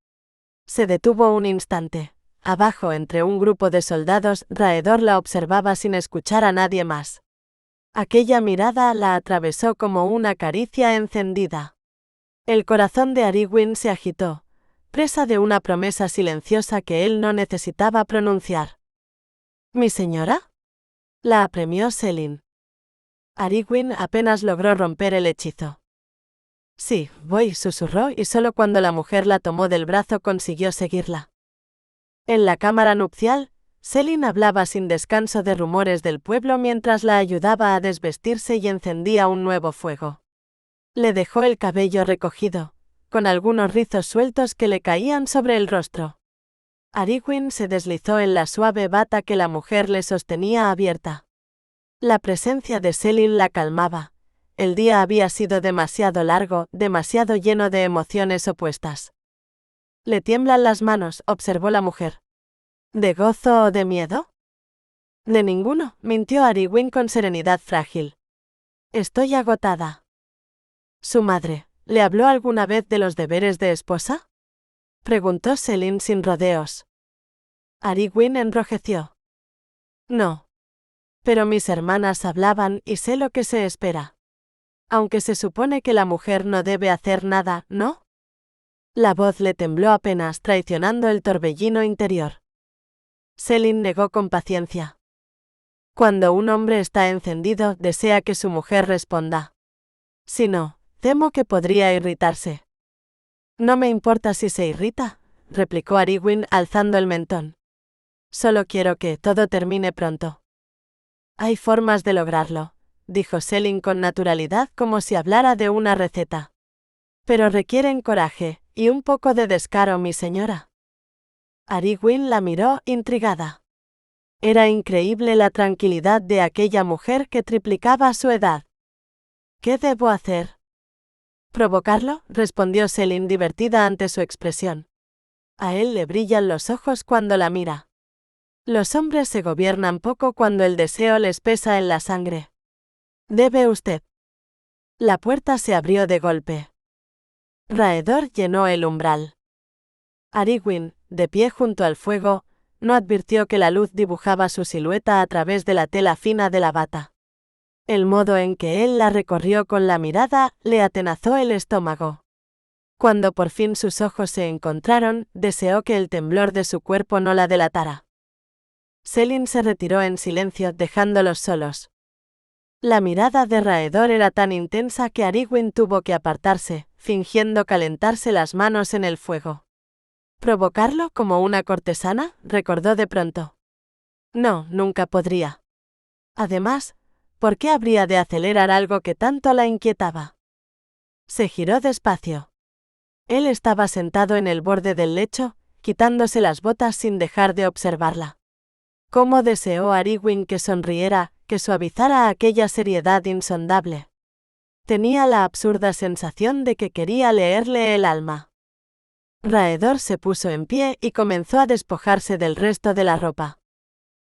Se detuvo un instante. Abajo, entre un grupo de soldados, Raedor la observaba sin escuchar a nadie más. Aquella mirada la atravesó como una caricia encendida. El corazón de Ariguin se agitó, presa de una promesa silenciosa que él no necesitaba pronunciar. ¿Mi señora?, la apremió Selin. Ariguin apenas logró romper el hechizo. Sí, voy, susurró, y solo cuando la mujer la tomó del brazo consiguió seguirla. En la cámara nupcial, Selin hablaba sin descanso de rumores del pueblo mientras la ayudaba a desvestirse y encendía un nuevo fuego. Le dejó el cabello recogido, con algunos rizos sueltos que le caían sobre el rostro. Ariguin se deslizó en la suave bata que la mujer le sostenía abierta. La presencia de Selin la calmaba. El día había sido demasiado largo, demasiado lleno de emociones opuestas. «Le tiemblan las manos», observó la mujer. ¿De gozo o de miedo? De ninguno, mintió Ariguin con serenidad frágil. Estoy agotada. ¿Su madre le habló alguna vez de los deberes de esposa?, Preguntó Selin sin rodeos. Ariguin enrojeció. No. Pero mis hermanas hablaban y sé lo que se espera. Aunque se supone que la mujer no debe hacer nada, ¿no? La voz le tembló apenas traicionando el torbellino interior. Selin negó con paciencia. Cuando un hombre está encendido, desea que su mujer responda. Si no, temo que podría irritarse. No me importa si se irrita, replicó Ariguin alzando el mentón. Solo quiero que todo termine pronto. Hay formas de lograrlo, dijo Selin con naturalidad como si hablara de una receta. Pero requieren coraje y un poco de descaro, mi señora. Ariguin la miró intrigada. Era increíble la tranquilidad de aquella mujer que triplicaba su edad. ¿Qué debo hacer? ¿Provocarlo?, respondió Selin divertida ante su expresión. A él le brillan los ojos cuando la mira. Los hombres se gobiernan poco cuando el deseo les pesa en la sangre. ¿Debe usted? La puerta se abrió de golpe. Raedor llenó el umbral. Ariguin, de pie junto al fuego, no advirtió que la luz dibujaba su silueta a través de la tela fina de la bata. El modo en que él la recorrió con la mirada le atenazó el estómago. Cuando por fin sus ojos se encontraron, deseó que el temblor de su cuerpo no la delatara. Selin se retiró en silencio dejándolos solos. La mirada de Raedor era tan intensa que Ariguin tuvo que apartarse, fingiendo calentarse las manos en el fuego. ¿Provocarlo como una cortesana?, recordó de pronto. No, nunca podría. Además, ¿por qué habría de acelerar algo que tanto la inquietaba? Se giró despacio. Él estaba sentado en el borde del lecho, quitándose las botas sin dejar de observarla. Cómo deseó Ariguin que sonriera, que suavizara aquella seriedad insondable. Tenía la absurda sensación de que quería leerle el alma. Raedor se puso en pie y comenzó a despojarse del resto de la ropa.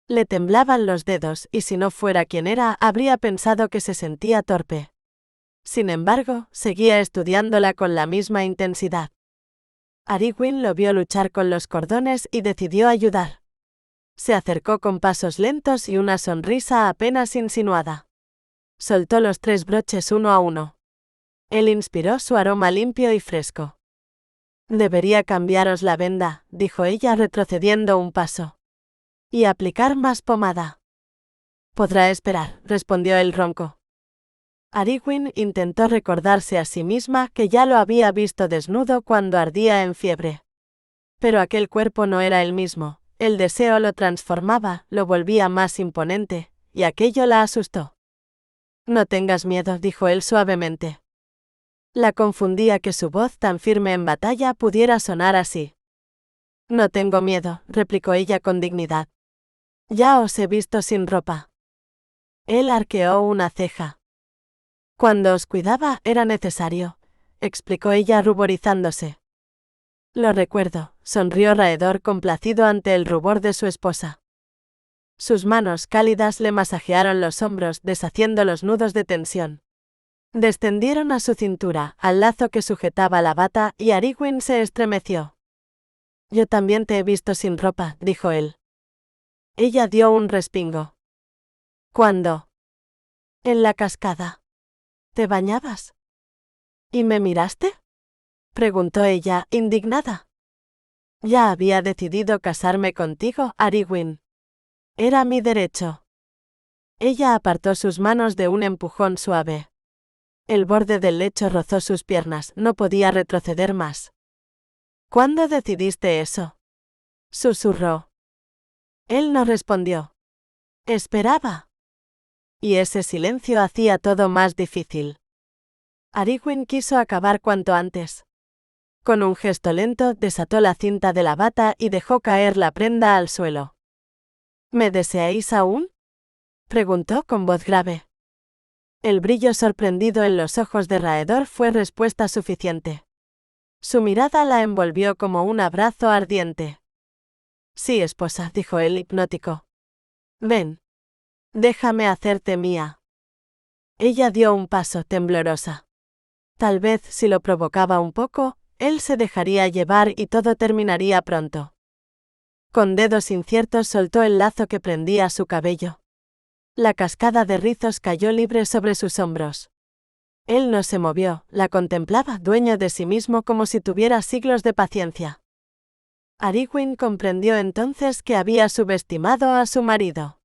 Le temblaban los dedos y si no fuera quien era, habría pensado que se sentía torpe. Sin embargo, seguía estudiándola con la misma intensidad. Ariguin lo vio luchar con los cordones y decidió ayudar. Se acercó con pasos lentos y una sonrisa apenas insinuada. Soltó los 3 broches uno a uno. Él inspiró su aroma limpio y fresco. Debería cambiaros la venda, dijo ella retrocediendo un paso. Y aplicar más pomada. Podrá esperar, respondió el ronco. Ariguin intentó recordarse a sí misma que ya lo había visto desnudo cuando ardía en fiebre. Pero aquel cuerpo no era el mismo, el deseo lo transformaba, lo volvía más imponente, y aquello la asustó. No tengas miedo, dijo él suavemente. La confundía que su voz tan firme en batalla pudiera sonar así. No tengo miedo, replicó ella con dignidad. Ya os he visto sin ropa. Él arqueó una ceja. Cuando os cuidaba era necesario, explicó ella ruborizándose. Lo recuerdo, sonrió Raedor complacido ante el rubor de su esposa. Sus manos cálidas le masajearon los hombros deshaciendo los nudos de tensión. Descendieron a su cintura, al lazo que sujetaba la bata, y Ariguin se estremeció. Yo también te he visto sin ropa, dijo él. Ella dio un respingo. ¿Cuándo? En la cascada. ¿Te bañabas? ¿Y me miraste? Preguntó ella, indignada. Ya había decidido casarme contigo, Ariguin. Era mi derecho. Ella apartó sus manos de un empujón suave. El borde del lecho rozó sus piernas, no podía retroceder más. ¿Cuándo decidiste eso? Susurró. Él no respondió. Esperaba. Y ese silencio hacía todo más difícil. Ariguin quiso acabar cuanto antes. Con un gesto lento desató la cinta de la bata y dejó caer la prenda al suelo. ¿Me deseáis aún?, preguntó con voz grave. El brillo sorprendido en los ojos de Raedor fue respuesta suficiente. Su mirada la envolvió como un abrazo ardiente. Sí, esposa, dijo él hipnótico. Ven. Déjame hacerte mía. Ella dio un paso temblorosa. Tal vez si lo provocaba un poco, él se dejaría llevar y todo terminaría pronto. Con dedos inciertos soltó el lazo que prendía su cabello. La cascada de rizos cayó libre sobre sus hombros. Él no se movió, la contemplaba, dueño de sí mismo como si tuviera siglos de paciencia. Ariguin comprendió entonces que había subestimado a su marido.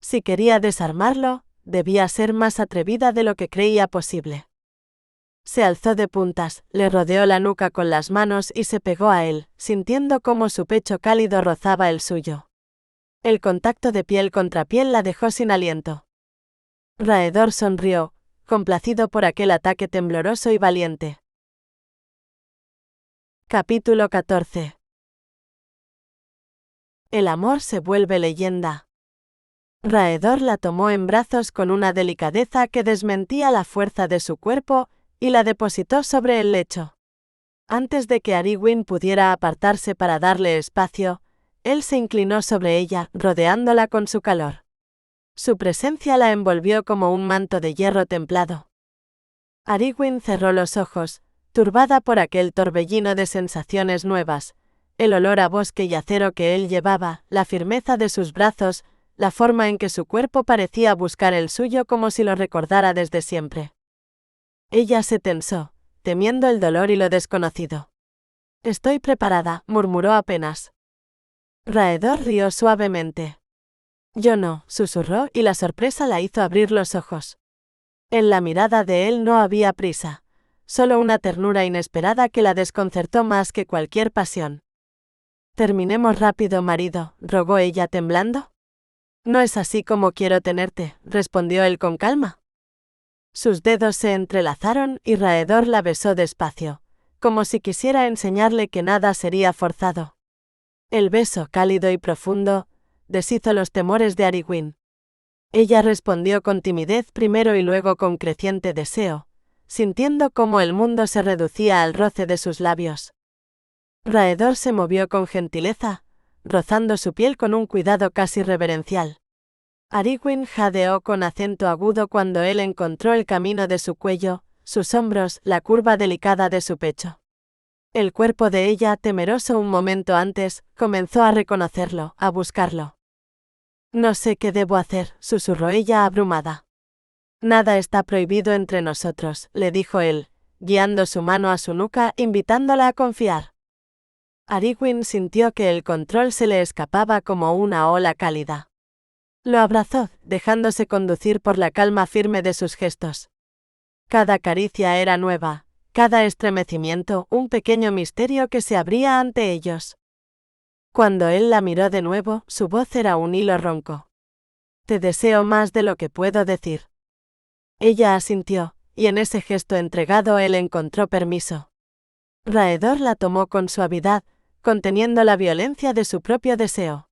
Si quería desarmarlo, debía ser más atrevida de lo que creía posible. Se alzó de puntas, le rodeó la nuca con las manos y se pegó a él, sintiendo cómo su pecho cálido rozaba el suyo. El contacto de piel contra piel la dejó sin aliento. Raedor sonrió, complacido por aquel ataque tembloroso y valiente. Capítulo 14. El amor se vuelve leyenda. Raedor la tomó en brazos con una delicadeza que desmentía la fuerza de su cuerpo y la depositó sobre el lecho. Antes de que Ariguin pudiera apartarse para darle espacio, él se inclinó sobre ella, rodeándola con su calor. Su presencia la envolvió como un manto de hierro templado. Ariguin cerró los ojos, turbada por aquel torbellino de sensaciones nuevas, el olor a bosque y acero que él llevaba, la firmeza de sus brazos, la forma en que su cuerpo parecía buscar el suyo como si lo recordara desde siempre. Ella se tensó, temiendo el dolor y lo desconocido. «Estoy preparada», murmuró apenas. Raedor rió suavemente. «Yo no», susurró y la sorpresa la hizo abrir los ojos. En la mirada de él no había prisa, solo una ternura inesperada que la desconcertó más que cualquier pasión. «Terminemos rápido, marido», rogó ella temblando. «No es así como quiero tenerte», respondió él con calma. Sus dedos se entrelazaron y Raedor la besó despacio, como si quisiera enseñarle que nada sería forzado. El beso, cálido y profundo, deshizo los temores de Ariguin. Ella respondió con timidez primero y luego con creciente deseo, sintiendo cómo el mundo se reducía al roce de sus labios. Raedor se movió con gentileza, rozando su piel con un cuidado casi reverencial. Ariguin jadeó con acento agudo cuando él encontró el camino de su cuello, sus hombros, la curva delicada de su pecho. El cuerpo de ella, temeroso un momento antes, comenzó a reconocerlo, a buscarlo. «No sé qué debo hacer», susurró ella abrumada. «Nada está prohibido entre nosotros», le dijo él, guiando su mano a su nuca, invitándola a confiar. Ariguin sintió que el control se le escapaba como una ola cálida. Lo abrazó, dejándose conducir por la calma firme de sus gestos. Cada caricia era nueva, cada estremecimiento un pequeño misterio que se abría ante ellos. Cuando él la miró de nuevo, su voz era un hilo ronco. «Te deseo más de lo que puedo decir». Ella asintió, y en ese gesto entregado él encontró permiso. Raedor la tomó con suavidad, conteniendo la violencia de su propio deseo.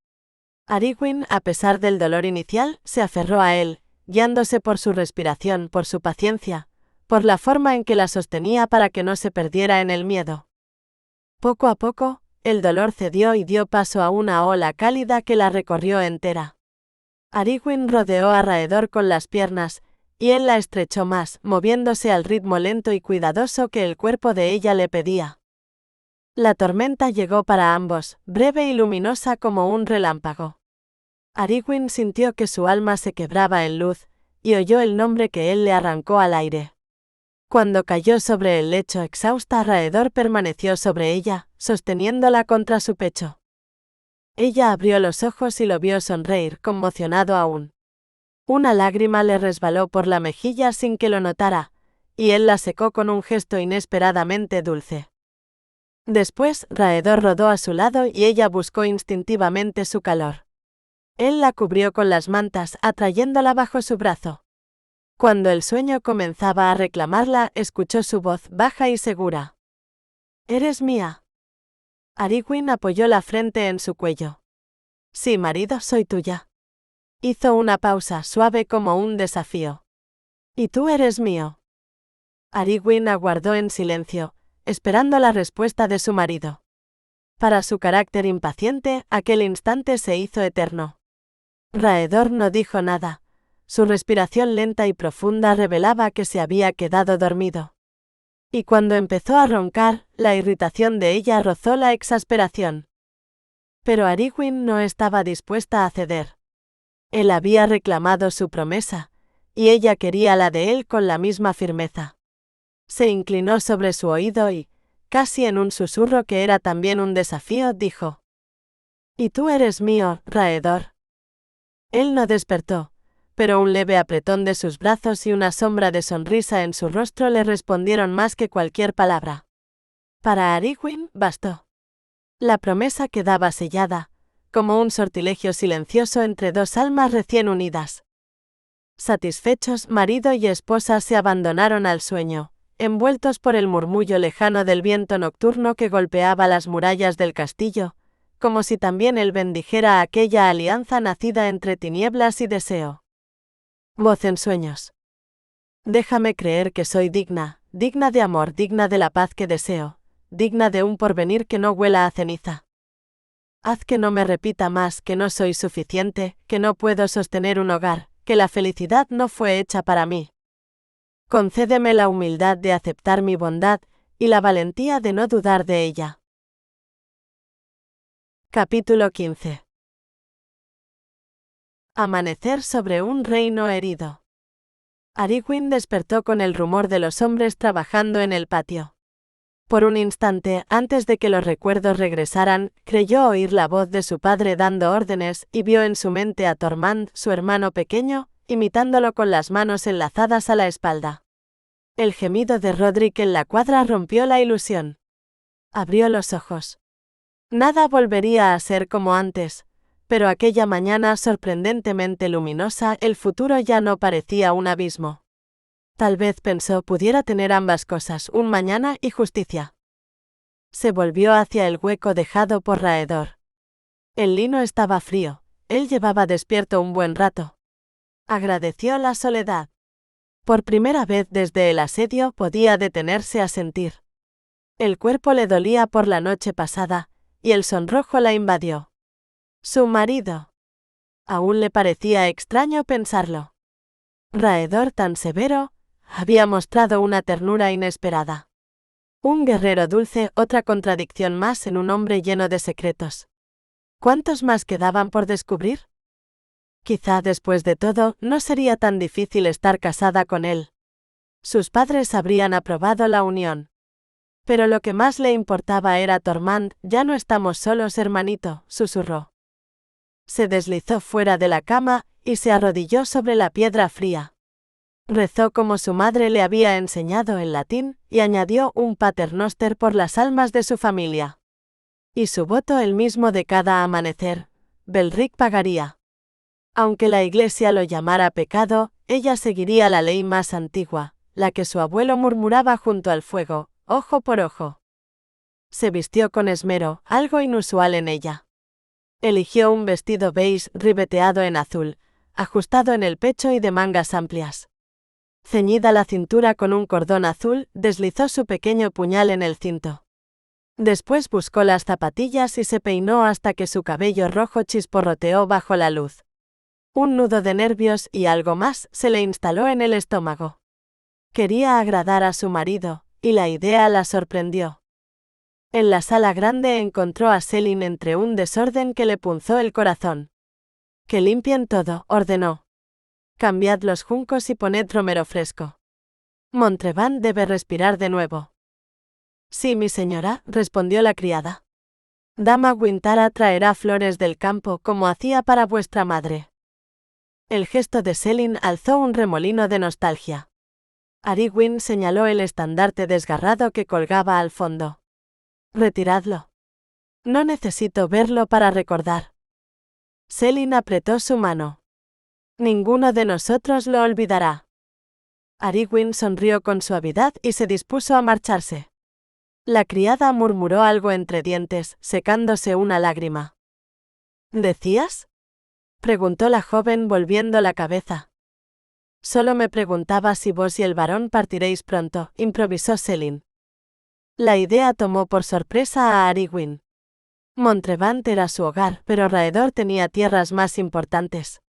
Ariguin, a pesar del dolor inicial, se aferró a él, guiándose por su respiración, por su paciencia, por la forma en que la sostenía para que no se perdiera en el miedo. Poco a poco, el dolor cedió y dio paso a una ola cálida que la recorrió entera. Ariguin rodeó a Raedor con las piernas, y él la estrechó más, moviéndose al ritmo lento y cuidadoso que el cuerpo de ella le pedía. La tormenta llegó para ambos, breve y luminosa como un relámpago. Ariguin sintió que su alma se quebraba en luz, y oyó el nombre que él le arrancó al aire. Cuando cayó sobre el lecho exhausta, Raedor permaneció sobre ella, sosteniéndola contra su pecho. Ella abrió los ojos y lo vio sonreír, conmocionado aún. Una lágrima le resbaló por la mejilla sin que lo notara, y él la secó con un gesto inesperadamente dulce. Después, Raedor rodó a su lado y ella buscó instintivamente su calor. Él la cubrió con las mantas, atrayéndola bajo su brazo. Cuando el sueño comenzaba a reclamarla, escuchó su voz baja y segura. «¿Eres mía?» Ariguin apoyó la frente en su cuello. «Sí, marido, soy tuya». Hizo una pausa, suave como un desafío. «¿Y tú eres mío?» Ariguin aguardó en silencio, esperando la respuesta de su marido. Para su carácter impaciente, aquel instante se hizo eterno. Raedor no dijo nada. Su respiración lenta y profunda revelaba que se había quedado dormido. Y cuando empezó a roncar, la irritación de ella rozó la exasperación. Pero Arwen no estaba dispuesta a ceder. Él había reclamado su promesa, y ella quería la de él con la misma firmeza. Se inclinó sobre su oído y, casi en un susurro que era también un desafío, dijo: «Y tú eres mío, Raedor». Él no despertó, pero un leve apretón de sus brazos y una sombra de sonrisa en su rostro le respondieron más que cualquier palabra. Para Arwen bastó. La promesa quedaba sellada, como un sortilegio silencioso entre dos almas recién unidas. Satisfechos, marido y esposa se abandonaron al sueño, envueltos por el murmullo lejano del viento nocturno que golpeaba las murallas del castillo, como si también él bendijera aquella alianza nacida entre tinieblas y deseo. Voz en sueños. Déjame creer que soy digna de amor, digna de la paz que deseo, digna de un porvenir que no huela a ceniza. Haz que no me repita más que no soy suficiente, que no puedo sostener un hogar, que la felicidad no fue hecha para mí. Concédeme la humildad de aceptar mi bondad y la valentía de no dudar de ella. Capítulo 15. Amanecer sobre un reino herido. Arwen despertó con el rumor de los hombres trabajando en el patio. Por un instante, antes de que los recuerdos regresaran, creyó oír la voz de su padre dando órdenes y vio en su mente a Tormund, su hermano pequeño, imitándolo con las manos enlazadas a la espalda. El gemido de Rodrik en la cuadra rompió la ilusión. Abrió los ojos. Nada volvería a ser como antes, pero aquella mañana sorprendentemente luminosa, el futuro ya no parecía un abismo. Tal vez pensó pudiera tener ambas cosas, un mañana y justicia. Se volvió hacia el hueco dejado por Raedor. El lino estaba frío, él llevaba despierto un buen rato. Agradeció la soledad. Por primera vez desde el asedio podía detenerse a sentir. El cuerpo le dolía por la noche pasada, y el sonrojo la invadió. Su marido. Aún le parecía extraño pensarlo. Raedor tan severo, había mostrado una ternura inesperada. Un guerrero dulce, otra contradicción más en un hombre lleno de secretos. ¿Cuántos más quedaban por descubrir? Quizá después de todo, no sería tan difícil estar casada con él. Sus padres habrían aprobado la unión. Pero lo que más le importaba era Tormund. «Ya no estamos solos, hermanito», susurró. Se deslizó fuera de la cama y se arrodilló sobre la piedra fría. Rezó como su madre le había enseñado en latín y añadió un paternoster por las almas de su familia. Y su voto el mismo de cada amanecer: Belric pagaría. Aunque la iglesia lo llamara pecado, ella seguiría la ley más antigua, la que su abuelo murmuraba junto al fuego: ojo por ojo. Se vistió con esmero, algo inusual en ella. Eligió un vestido beige ribeteado en azul, ajustado en el pecho y de mangas amplias. Ceñida la cintura con un cordón azul, deslizó su pequeño puñal en el cinto. Después buscó las zapatillas y se peinó hasta que su cabello rojo chisporroteó bajo la luz. Un nudo de nervios y algo más se le instaló en el estómago. Quería agradar a su marido, y la idea la sorprendió. En la sala grande encontró a Selin entre un desorden que le punzó el corazón. «Que limpien todo», ordenó. «Cambiad los juncos y poned romero fresco. Montrevant debe respirar de nuevo». «Sí, mi señora», respondió la criada. «Dama Wintara traerá flores del campo como hacía para vuestra madre». El gesto de Selin alzó un remolino de nostalgia. Arwen señaló el estandarte desgarrado que colgaba al fondo. «Retiradlo. No necesito verlo para recordar». Selin apretó su mano. «Ninguno de nosotros lo olvidará». Arwen sonrió con suavidad y se dispuso a marcharse. La criada murmuró algo entre dientes, secándose una lágrima. «¿Decías?», preguntó la joven volviendo la cabeza. «Solo me preguntaba si vos y el varón partiréis pronto», improvisó Selin. La idea tomó por sorpresa a Arwen. Montrevant era su hogar, pero Raedor tenía tierras más importantes.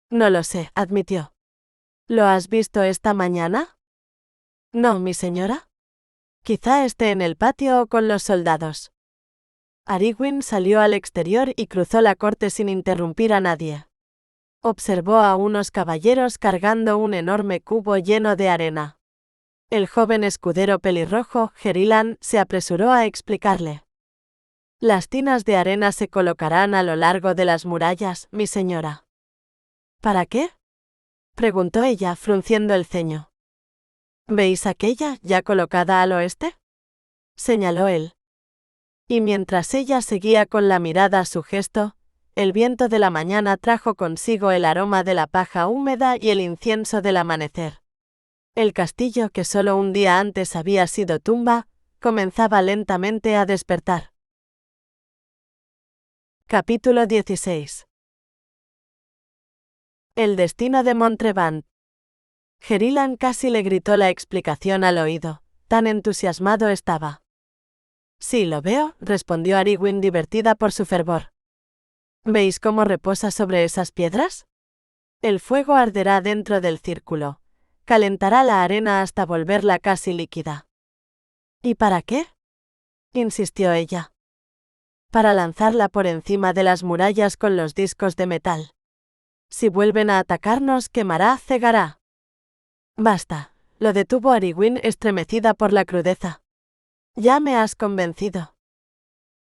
«No lo sé», admitió. «¿Lo has visto esta mañana?» «No, mi señora». Quizá esté en el patio o con los soldados. Ariguin salió al exterior y cruzó la corte sin interrumpir a nadie. Observó a unos caballeros cargando un enorme cubo lleno de arena. El joven escudero pelirrojo, Gerilan, se apresuró a explicarle. Las tinas de arena se colocarán a lo largo de las murallas, mi señora. ¿Para qué? Preguntó ella, frunciendo el ceño. ¿Veis aquella, ya colocada al oeste? Señaló él. Y mientras ella seguía con la mirada a su gesto, el viento de la mañana trajo consigo el aroma de la paja húmeda y el incienso del amanecer. El castillo, que solo un día antes había sido tumba, comenzaba lentamente a despertar. Capítulo 16. El destino de Montrevant. Gerilan casi le gritó la explicación al oído, tan entusiasmado estaba. Sí, lo veo, respondió Ariguin divertida por su fervor. ¿Veis cómo reposa sobre esas piedras? El fuego arderá dentro del círculo, calentará la arena hasta volverla casi líquida. ¿Y para qué? Insistió ella. Para lanzarla por encima de las murallas con los discos de metal. Si vuelven a atacarnos, quemará, cegará. Basta, lo detuvo Ariguin estremecida por la crudeza. Ya me has convencido.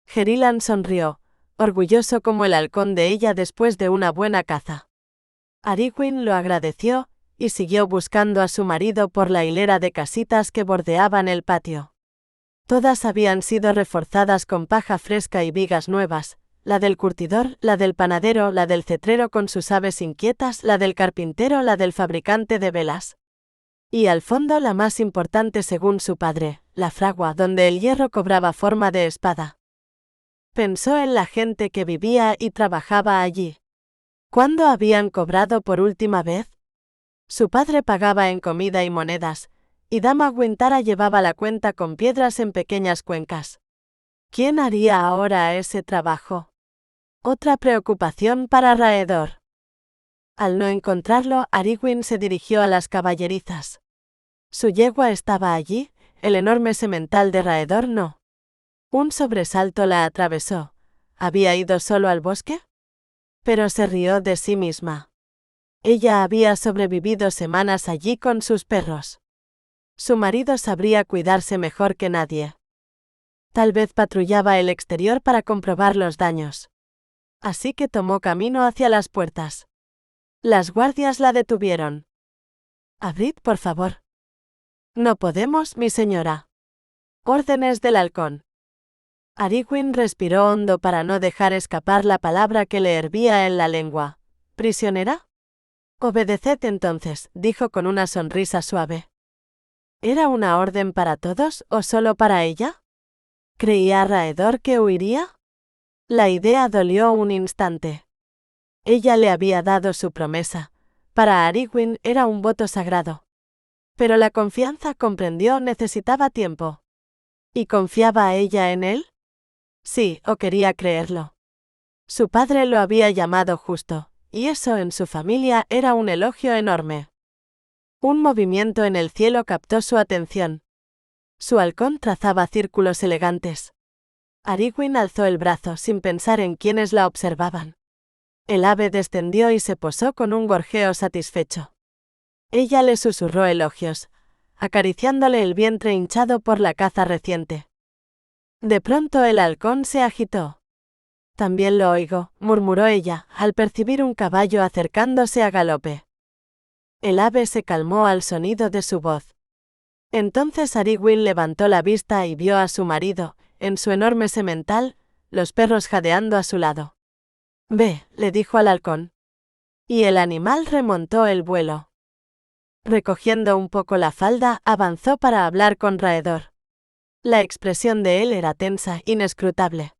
Gerilan sonrió, orgulloso como el halcón de ella después de una buena caza. Ariguin lo agradeció, y siguió buscando a su marido por la hilera de casitas que bordeaban el patio. Todas habían sido reforzadas con paja fresca y vigas nuevas, la del curtidor, la del panadero, la del cetrero con sus aves inquietas, la del carpintero, la del fabricante de velas. Y al fondo la más importante según su padre, la fragua donde el hierro cobraba forma de espada. Pensó en la gente que vivía y trabajaba allí. ¿Cuándo habían cobrado por última vez? Su padre pagaba en comida y monedas, y Dama Wintara llevaba la cuenta con piedras en pequeñas cuencas. ¿Quién haría ahora ese trabajo? Otra preocupación para Raedor. Al no encontrarlo, Ariguin se dirigió a las caballerizas. Su yegua estaba allí, el enorme semental de Raedor no. Un sobresalto la atravesó. ¿Había ido solo al bosque? Pero se rió de sí misma. Ella había sobrevivido semanas allí con sus perros. Su marido sabría cuidarse mejor que nadie. Tal vez patrullaba el exterior para comprobar los daños. Así que tomó camino hacia las puertas. Las guardias la detuvieron. «Abrid, por favor». «No podemos, mi señora». «Órdenes del halcón». Ariguin respiró hondo para no dejar escapar la palabra que le hervía en la lengua. «¿Prisionera?» «Obedeced entonces», dijo con una sonrisa suave. ¿Era una orden para todos o solo para ella? ¿Creía Raedor que huiría? La idea dolió un instante. Ella le había dado su promesa. Para Ariguin era un voto sagrado. Pero la confianza, comprendió, necesitaba tiempo. ¿Y confiaba ella en él? Sí, o quería creerlo. Su padre lo había llamado justo, y eso en su familia era un elogio enorme. Un movimiento en el cielo captó su atención. Su halcón trazaba círculos elegantes. Ariguin alzó el brazo sin pensar en quienes la observaban. El ave descendió y se posó con un gorjeo satisfecho. Ella le susurró elogios, acariciándole el vientre hinchado por la caza reciente. De pronto el halcón se agitó. «También lo oigo», murmuró ella, al percibir un caballo acercándose a galope. El ave se calmó al sonido de su voz. Entonces Ariguin levantó la vista y vio a su marido, en su enorme semental, los perros jadeando a su lado. «Ve», le dijo al halcón. Y el animal remontó el vuelo. Recogiendo un poco la falda, avanzó para hablar con Raedor. La expresión de él era tensa, inescrutable.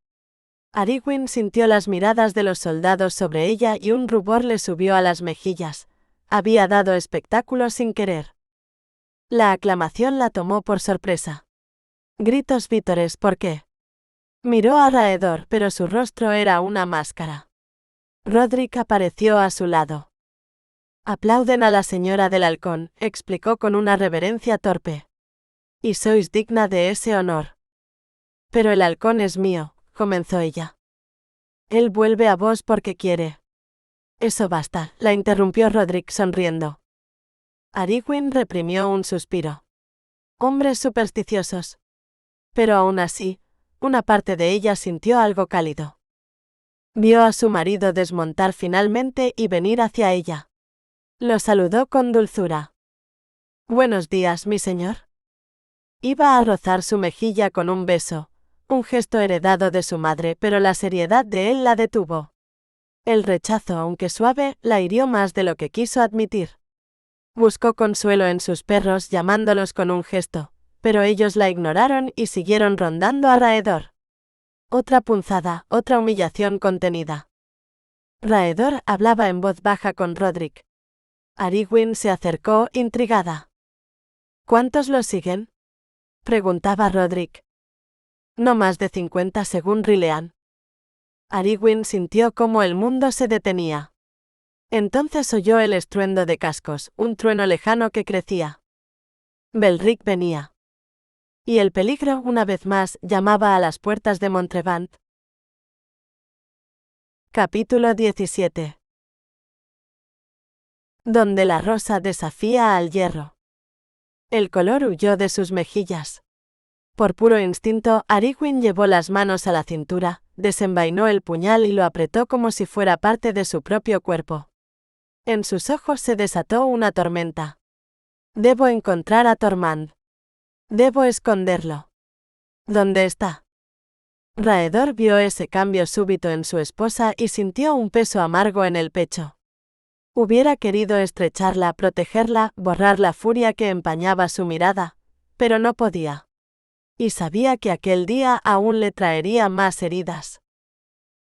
Ariguin sintió las miradas de los soldados sobre ella y un rubor le subió a las mejillas. Había dado espectáculo sin querer. La aclamación la tomó por sorpresa. Gritos vítores, ¿por qué? Miró a Raedor, pero su rostro era una máscara. Rodrik apareció a su lado. «Aplauden a la señora del halcón», explicó con una reverencia torpe. Y sois digna de ese honor. Pero el halcón es mío, comenzó ella. Él vuelve a vos porque quiere. Eso basta, la interrumpió Roderick sonriendo. Ariguin reprimió un suspiro. Hombres supersticiosos. Pero aún así, una parte de ella sintió algo cálido. Vio a su marido desmontar finalmente y venir hacia ella. Lo saludó con dulzura. Buenos días, mi señor. Iba a rozar su mejilla con un beso, un gesto heredado de su madre, pero la seriedad de él la detuvo. El rechazo, aunque suave, la hirió más de lo que quiso admitir. Buscó consuelo en sus perros llamándolos con un gesto, pero ellos la ignoraron y siguieron rondando alrededor. Otra punzada, otra humillación contenida. Raedor hablaba en voz baja con Roderick. Ariguin se acercó, intrigada. ¿Cuántos lo siguen?, preguntaba Roderick. No más de 50 según Rilean. Ariguin sintió cómo el mundo se detenía. Entonces oyó el estruendo de cascos, un trueno lejano que crecía. Belric venía. Y el peligro, una vez más, llamaba a las puertas de Montrevant. Capítulo 17. Donde la rosa desafía al hierro. El color huyó de sus mejillas. Por puro instinto, Ariguin llevó las manos a la cintura, desenvainó el puñal y lo apretó como si fuera parte de su propio cuerpo. En sus ojos se desató una tormenta. Debo encontrar a Tormand. Debo esconderlo. ¿Dónde está? Raedor vio ese cambio súbito en su esposa y sintió un peso amargo en el pecho. Hubiera querido estrecharla, protegerla, borrar la furia que empañaba su mirada, pero no podía. Y sabía que aquel día aún le traería más heridas.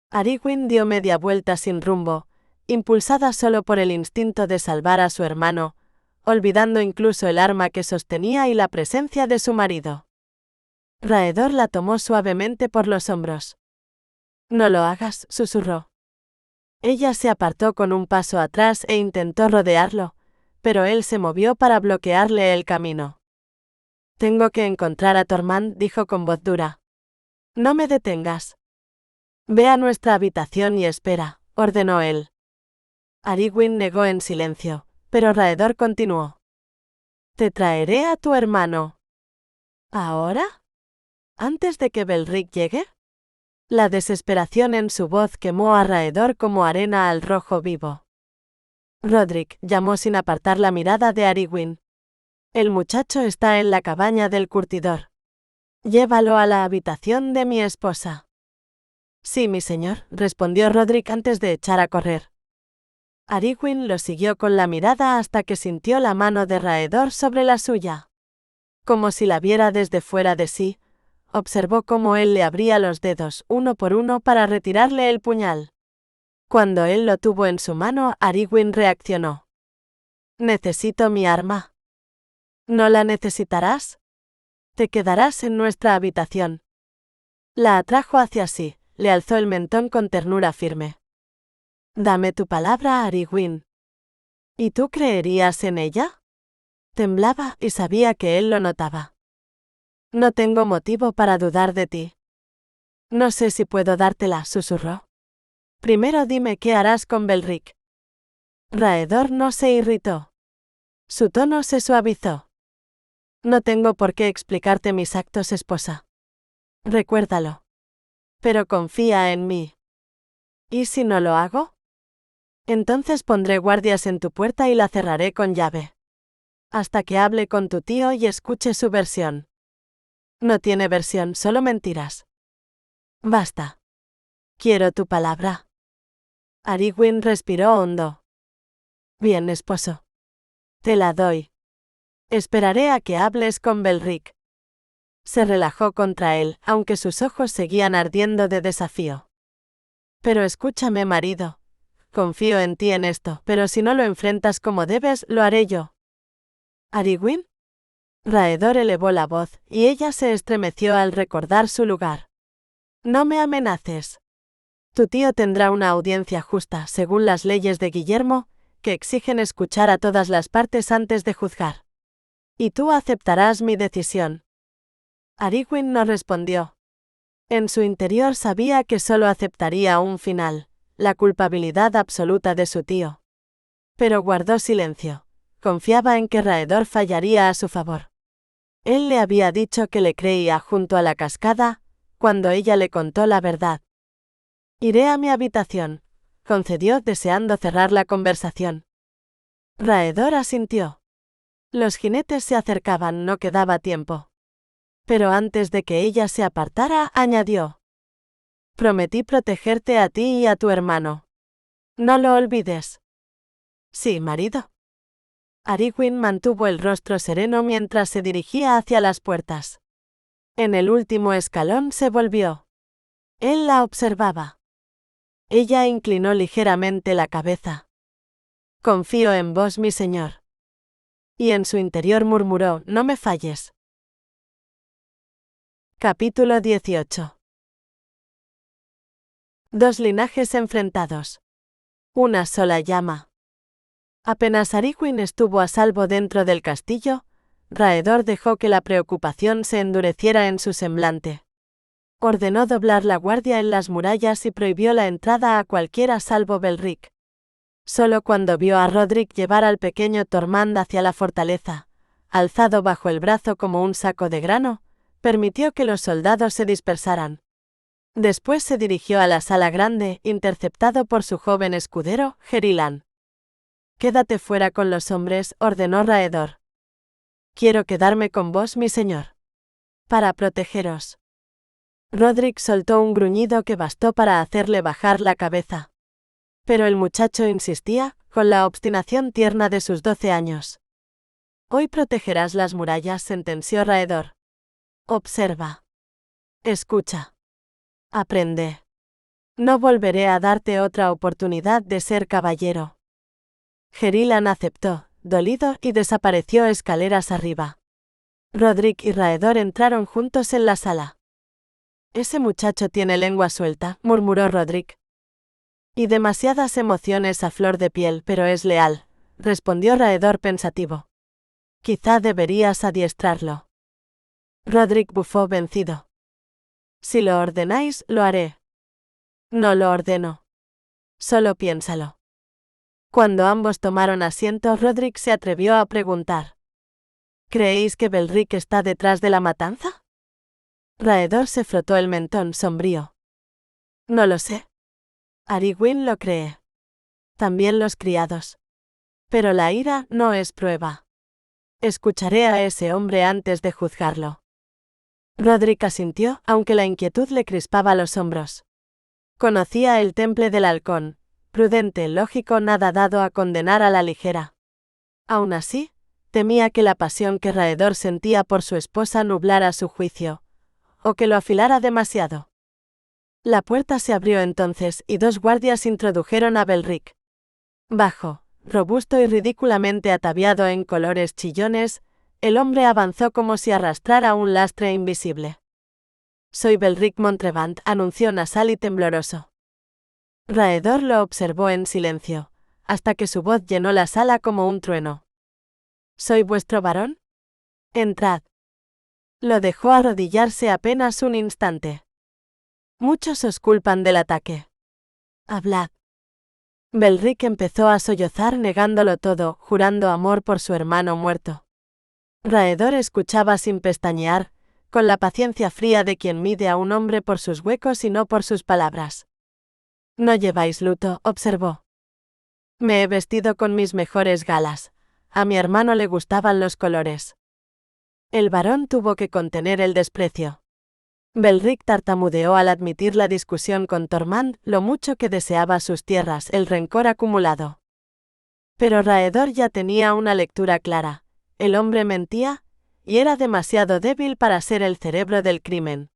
Ariguin dio media vuelta sin rumbo, impulsada solo por el instinto de salvar a su hermano, olvidando incluso el arma que sostenía y la presencia de su marido. Raedor la tomó suavemente por los hombros. «No lo hagas», susurró. Ella se apartó con un paso atrás e intentó rodearlo, pero él se movió para bloquearle el camino. «Tengo que encontrar a Tormand», dijo con voz dura. «No me detengas». «Ve a nuestra habitación y espera», ordenó él. Ariguin negó en silencio, pero Raedor continuó. «Te traeré a tu hermano». ¿Ahora? ¿Antes de que Belric llegue? La desesperación en su voz quemó a Raedor como arena al rojo vivo. «Roderick», llamó sin apartar la mirada de Ariguin. «El muchacho está en la cabaña del curtidor. Llévalo a la habitación de mi esposa». «Sí, mi señor», respondió Roderick antes de echar a correr. Ariguin lo siguió con la mirada hasta que sintió la mano de Raedor sobre la suya. Como si la viera desde fuera de sí, observó cómo él le abría los dedos uno por uno para retirarle el puñal. Cuando él lo tuvo en su mano, Ariguin reaccionó. «Necesito mi arma». «¿No la necesitarás? Te quedarás en nuestra habitación». La atrajo hacia sí, le alzó el mentón con ternura firme. «Dame tu palabra, Ariguin». «¿Y tú creerías en ella?» Temblaba y sabía que él lo notaba. «No tengo motivo para dudar de ti». «No sé si puedo dártela», susurró. «Primero dime qué harás con Belric». Raedor no se irritó. Su tono se suavizó. «No tengo por qué explicarte mis actos, esposa. Recuérdalo. Pero confía en mí». «¿Y si no lo hago?» «Entonces pondré guardias en tu puerta y la cerraré con llave. Hasta que hable con tu tío y escuche su versión». «No tiene versión, solo mentiras». «Basta. Quiero tu palabra». Ariguin respiró hondo. «Bien, esposo. Te la doy. Esperaré a que hables con Belric». Se relajó contra él, aunque sus ojos seguían ardiendo de desafío. «Pero escúchame, marido. Confío en ti en esto, pero si no lo enfrentas como debes, lo haré yo». «¿Ariguin?» Raedor elevó la voz, y ella se estremeció al recordar su lugar. «No me amenaces. Tu tío tendrá una audiencia justa, según las leyes de Guillermo, que exigen escuchar a todas las partes antes de juzgar. Y tú aceptarás mi decisión». Arwen no respondió. En su interior sabía que solo aceptaría un final, la culpabilidad absoluta de su tío. Pero guardó silencio. Confiaba en que Raedor fallaría a su favor. Él le había dicho que le creía junto a la cascada, cuando ella le contó la verdad. «Iré a mi habitación», concedió deseando cerrar la conversación. Raedor asintió. Los jinetes se acercaban, no quedaba tiempo. Pero antes de que ella se apartara, añadió: «Prometí protegerte a ti y a tu hermano. No lo olvides». «Sí, marido». Arwen mantuvo el rostro sereno mientras se dirigía hacia las puertas. En el último escalón se volvió. Él la observaba. Ella inclinó ligeramente la cabeza. «Confío en vos, mi señor». Y en su interior murmuró: «No me falles». Capítulo 18. Dos linajes enfrentados. Una sola llama. Apenas Arwen estuvo a salvo dentro del castillo, Raedor dejó que la preocupación se endureciera en su semblante. Ordenó doblar la guardia en las murallas y prohibió la entrada a cualquiera salvo Belric. Solo cuando vio a Rodrik llevar al pequeño Tormund hacia la fortaleza, alzado bajo el brazo como un saco de grano, permitió que los soldados se dispersaran. Después se dirigió a la sala grande, interceptado por su joven escudero, Gerilan. «Quédate fuera con los hombres», ordenó Raedor. «Quiero quedarme con vos, mi señor. Para protegeros». Rodrik soltó un gruñido que bastó para hacerle bajar la cabeza. Pero el muchacho insistía, con la obstinación tierna de sus 12 años. «Hoy protegerás las murallas», sentenció Raedor. «Observa. Escucha. Aprende. No volveré a darte otra oportunidad de ser caballero». Gerilan aceptó, dolido, y desapareció escaleras arriba. Rodrik y Raedor entraron juntos en la sala. «Ese muchacho tiene lengua suelta», murmuró Rodrik. «Y demasiadas emociones a flor de piel, pero es leal», respondió Raedor pensativo. «Quizá deberías adiestrarlo». Rodrik bufó vencido. «Si lo ordenáis, lo haré». «No lo ordeno. Solo piénsalo». Cuando ambos tomaron asiento, Rodrik se atrevió a preguntar: «¿Creéis que Belric está detrás de la matanza?» Raedor se frotó el mentón sombrío. «No lo sé. Arwen lo cree. También los criados. Pero la ira no es prueba. Escucharé a ese hombre antes de juzgarlo». Rodrik asintió, aunque la inquietud le crispaba los hombros. Conocía el temple del halcón, prudente, lógico, nada dado a condenar a la ligera. Aún así, temía que la pasión que Raedor sentía por su esposa nublara su juicio, o que lo afilara demasiado. La puerta se abrió entonces y dos guardias introdujeron a Belric. Bajo, robusto y ridículamente ataviado en colores chillones, el hombre avanzó como si arrastrara un lastre invisible. «Soy Belric Montrevant», anunció nasal y tembloroso. Raedor lo observó en silencio, hasta que su voz llenó la sala como un trueno. «¿Soy vuestro varón? Entrad». Lo dejó arrodillarse apenas un instante. «Muchos os culpan del ataque. Hablad». Belric empezó a sollozar negándolo todo, jurando amor por su hermano muerto. Raedor escuchaba sin pestañear, con la paciencia fría de quien mide a un hombre por sus huecos y no por sus palabras. «No lleváis luto», observó. «Me he vestido con mis mejores galas. A mi hermano le gustaban los colores». El varón tuvo que contener el desprecio. Belric tartamudeó al admitir la discusión con Tormund, lo mucho que deseaba sus tierras, el rencor acumulado. Pero Raedor ya tenía una lectura clara. El hombre mentía, y era demasiado débil para ser el cerebro del crimen.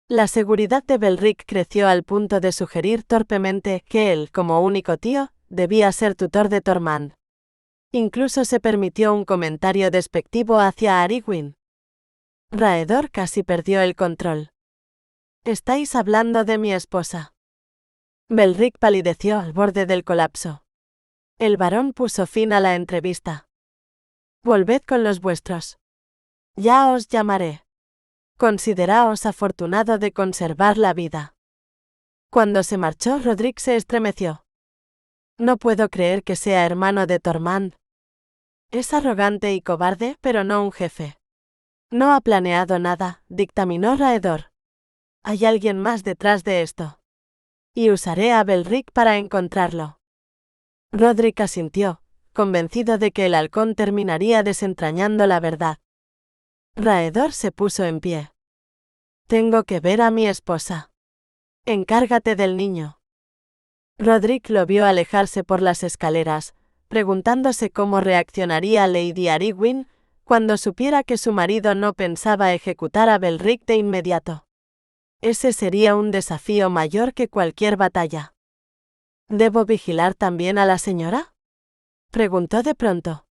La seguridad de Belric creció al punto de sugerir torpemente que él, como único tío, debía ser tutor de Tormund. Incluso se permitió un comentario despectivo hacia Arwen. Raedor casi perdió el control. «Estáis hablando de mi esposa». Belric palideció al borde del colapso. El varón puso fin a la entrevista. «Volved con los vuestros. Ya os llamaré». Consideraos afortunado de conservar la vida. Cuando se marchó, Roderick se estremeció. No puedo creer que sea hermano de Tormund. Es arrogante y cobarde, pero no un jefe. No ha planeado nada, dictaminó Raedor. Hay alguien más detrás de esto. Y usaré a Belric para encontrarlo. Roderick asintió, convencido de que el halcón terminaría desentrañando la verdad. Raedor se puso en pie. Tengo que ver a mi esposa. Encárgate del niño. Roderick lo vio alejarse por las escaleras, preguntándose cómo reaccionaría Lady Arryn cuando supiera que su marido no pensaba ejecutar a Belric de inmediato. Ese sería un desafío mayor que cualquier batalla. ¿Debo vigilar también a la señora?, preguntó de pronto.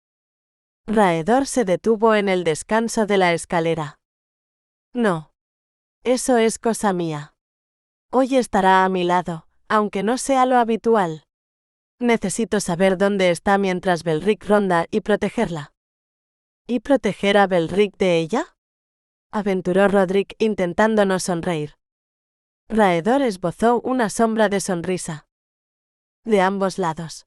Raedor se detuvo en el descanso de la escalera. No. Eso es cosa mía. Hoy estará a mi lado, aunque no sea lo habitual. Necesito saber dónde está mientras Belric ronda y protegerla. ¿Y proteger a Belric de ella?, aventuró Roderick intentando no sonreír. Raedor esbozó una sombra de sonrisa. De ambos lados.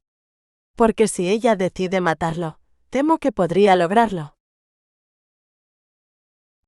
Porque si ella decide matarlo, temo que podría lograrlo.